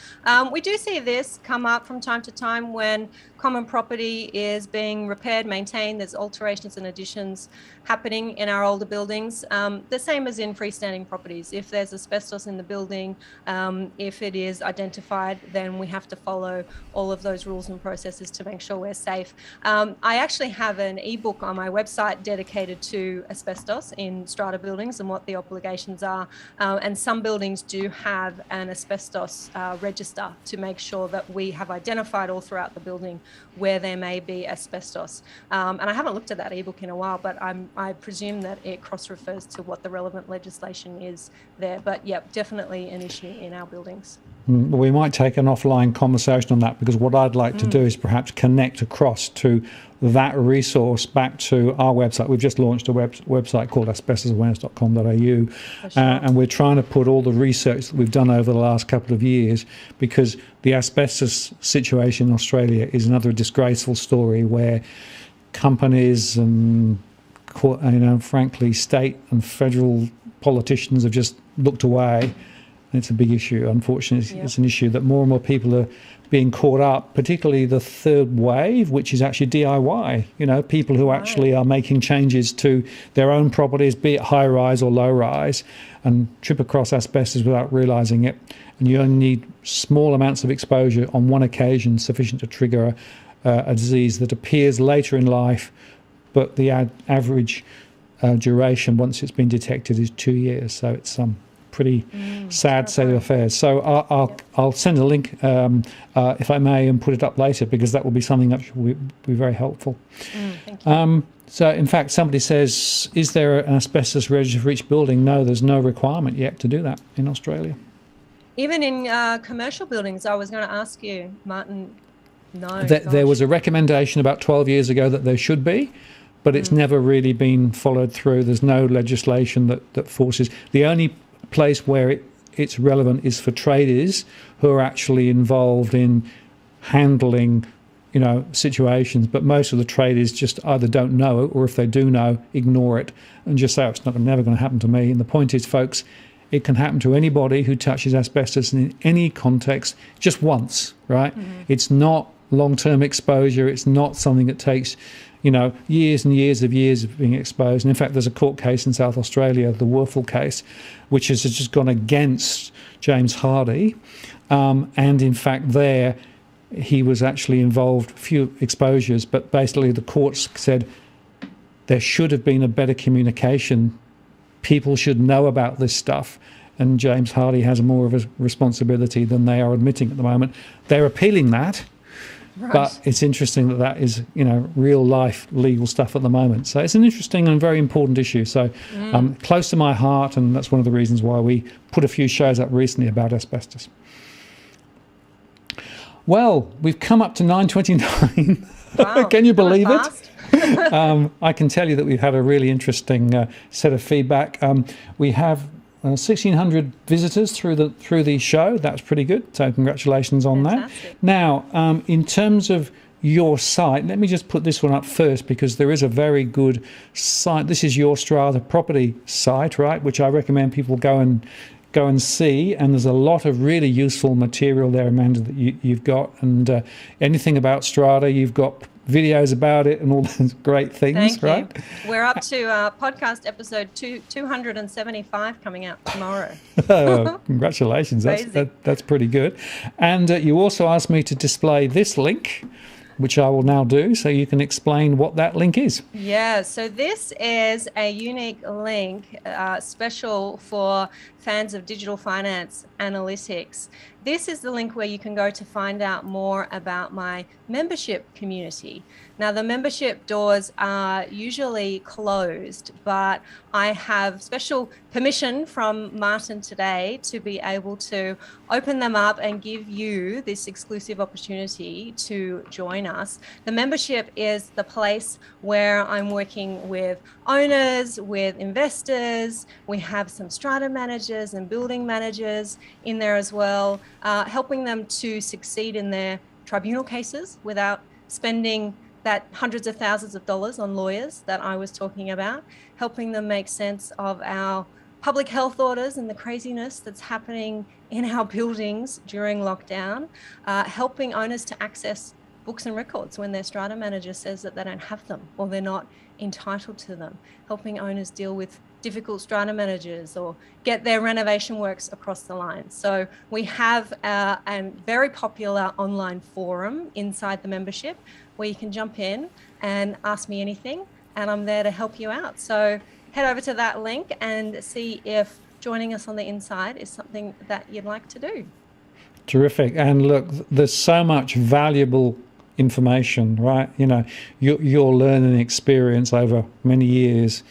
We do see this come up from time to time when common property is being repaired, maintained. There's alterations and additions happening in our older buildings. The same as in freestanding properties. If there's asbestos in the building, if it is identified, then we have to follow all of those rules and processes to make sure we're safe. I actually have an ebook on my website dedicated to asbestos in strata buildings and what the obligations are. And some buildings do have an asbestos register to make sure that we have identified all throughout the building where there may be asbestos. And I haven't looked at that ebook in a while, but I presume that it cross-refers to what the relevant legislation is there. But yeah, definitely an issue in our buildings. We might take an offline conversation on that, because what I'd like to do is perhaps connect across to that resource back to our website. We've just launched a website called asbestosawareness.com.au, and we're trying to put all the research that we've done over the last couple of years, because the asbestos situation in Australia is another disgraceful story where companies and, frankly, state and federal politicians have just looked away. It's a big issue. Unfortunately, it's an issue that more and more people are being caught up, particularly the third wave, which is actually DIY. People who actually are making changes to their own properties, be it high rise or low rise, and trip across asbestos without realising it. And you only need small amounts of exposure on one occasion sufficient to trigger a disease that appears later in life, but the average duration once it's been detected is 2 years. So it's pretty sad state of affairs. So I'll send a link, if I may, and put it up later, because that will be something that will be very helpful. Thank you. So, in fact, somebody says, is there an asbestos register for each building? No, there's no requirement yet to do that in Australia. Even in commercial buildings, I was going to ask you, Martin, no. There was a recommendation about 12 years ago that there should be, but it's never really been followed through. There's no legislation that forces. The only place where it's relevant is for traders who are actually involved in handling situations, but most of the traders just either don't know it, or if they do know, ignore it and just say, oh, it's never going to happen to me. And the point is, folks, it can happen to anybody who touches asbestos in any context just once, right? It's not long-term exposure. It's not something that takes years and years of being exposed. And in fact, there's a court case in South Australia, the Werfel case, which has just gone against James Hardy. And in fact, there he was actually involved, few exposures, but basically the courts said there should have been a better communication. People should know about this stuff. And James Hardy has more of a responsibility than they are admitting at the moment. They're appealing that. Right. But it's interesting that is, real life legal stuff at the moment. So it's an interesting and very important issue. So close to my heart, and that's one of the reasons why we put a few shows up recently about asbestos. Well, we've come up to 9:29. Wow. Can you believe it? I can tell you that we've had a really interesting set of feedback. We have 1,600 visitors through the show. That's pretty good. So congratulations on Fantastic. That. Now, in terms of your site, let me just put this one up first, because there is a very good site. This is your Strata property site, right? Which I recommend people go and see. And there's a lot of really useful material there, Amanda, that you've got. And anything about Strata, you've got videos about it and all those great things. Thank you. Right? We're up to podcast episode 275 coming out tomorrow. Oh, congratulations. That's pretty good. And you also asked me to display this link, which I will now do, so you can explain what that link is. Yeah, so this is a unique link special for fans of digital finance analytics. This is the link where you can go to find out more about my membership community. Now, the membership doors are usually closed, but I have special permission from Martin today to be able to open them up and give you this exclusive opportunity to join us. The membership is the place where I'm working with owners, with investors. We have some strata managers and building managers in there as well, helping them to succeed in their tribunal cases without spending that hundreds of thousands of dollars on lawyers that I was talking about, helping them make sense of our public health orders and the craziness that's happening in our buildings during lockdown, helping owners to access books and records when their strata manager says that they don't have them or they're not entitled to them, helping owners deal with difficult strata managers or get their renovation works across the line. So we have a very popular online forum inside the membership where you can jump in and ask me anything, and I'm there to help you out. So head over to that link and see if joining us on the inside is something that you'd like to do. Terrific. And look, there's so much valuable information, right? You know, your learning experience over many years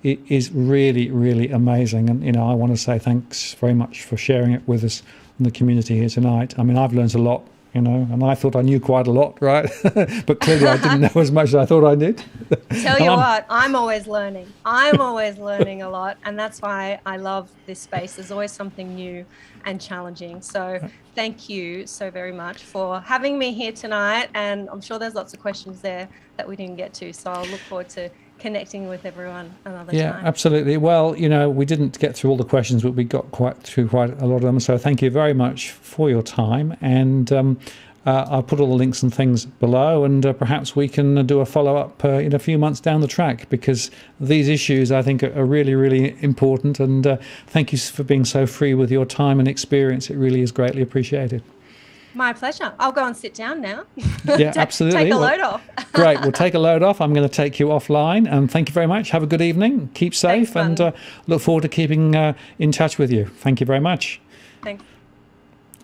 is really, really amazing. And, you know, I want to say thanks very much for sharing it with us in the community here tonight. I mean, I've learned a lot, you know, and I thought I knew quite a lot, right? But clearly I didn't know as much as I thought I did. Tell you what, I'm always learning. I'm always learning a lot. And that's why I love this space. There's always something new and challenging. So thank you so very much for having me here tonight. And I'm sure there's lots of questions there that we didn't get to. So I'll look forward to connecting with everyone another time. Yeah, absolutely. Well, you know, we didn't get through all the questions, but we got through quite a lot of them. So thank you very much for your time. And I'll put all the links and things below, and perhaps we can do a follow-up in a few months down the track, because these issues, I think, are really, really important. And thank you for being so free with your time and experience. It really is greatly appreciated. My pleasure. I'll go and sit down now. Yeah, absolutely. Take a load off. Great. We'll take a load off. I'm going to take you offline. And thank you very much. Have a good evening. Keep safe. Thanks, and look forward to keeping in touch with you. Thank you very much. Thanks.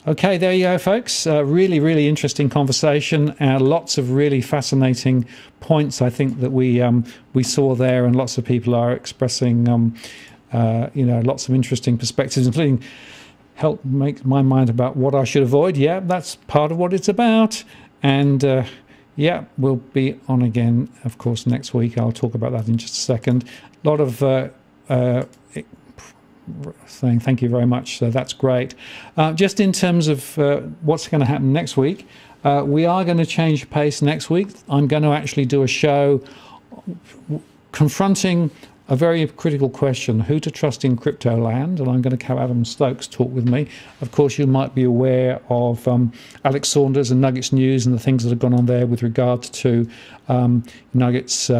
Okay, there you go, folks. Really, really interesting conversation. Lots of really fascinating points, I think, that we saw there, and lots of people are expressing, you know, lots of interesting perspectives, including help make my mind about what I should avoid. Yeah, that's part of what it's about. And yeah, we'll be on again, of course, next week. I'll talk about that in just a second. A lot of saying thank you very much, so that's great. Just in terms of what's going to happen next week, we are going to change pace next week. I'm going to actually do a show confronting a very critical question: who to trust in crypto land. And I'm going to have Adam Stokes talk with me. Of course, you might be aware of Alex Saunders and Nuggets News and the things that have gone on there with regard to Nuggets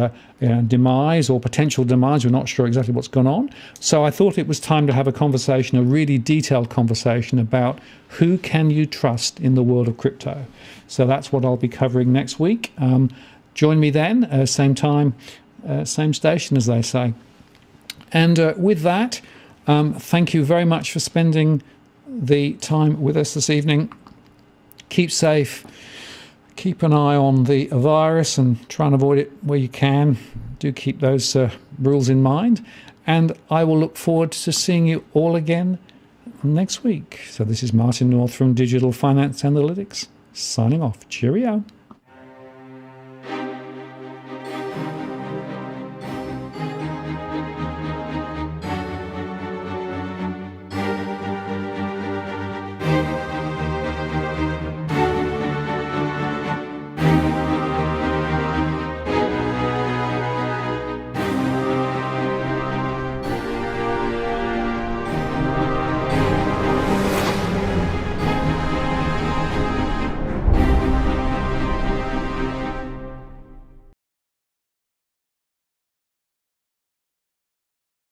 demise or potential demise. We're not sure exactly what's gone on. So I thought it was time to have a conversation, a really detailed conversation about who can you trust in the world of crypto. So that's what I'll be covering next week. Join me then, same time, same station, as they say. And with that, thank you very much for spending the time with us this evening. Keep safe. Keep an eye on the virus and try and avoid it where you can. Do keep those rules in mind. And I will look forward to seeing you all again next week. So this is Martin North from Digital Finance Analytics, signing off. Cheerio.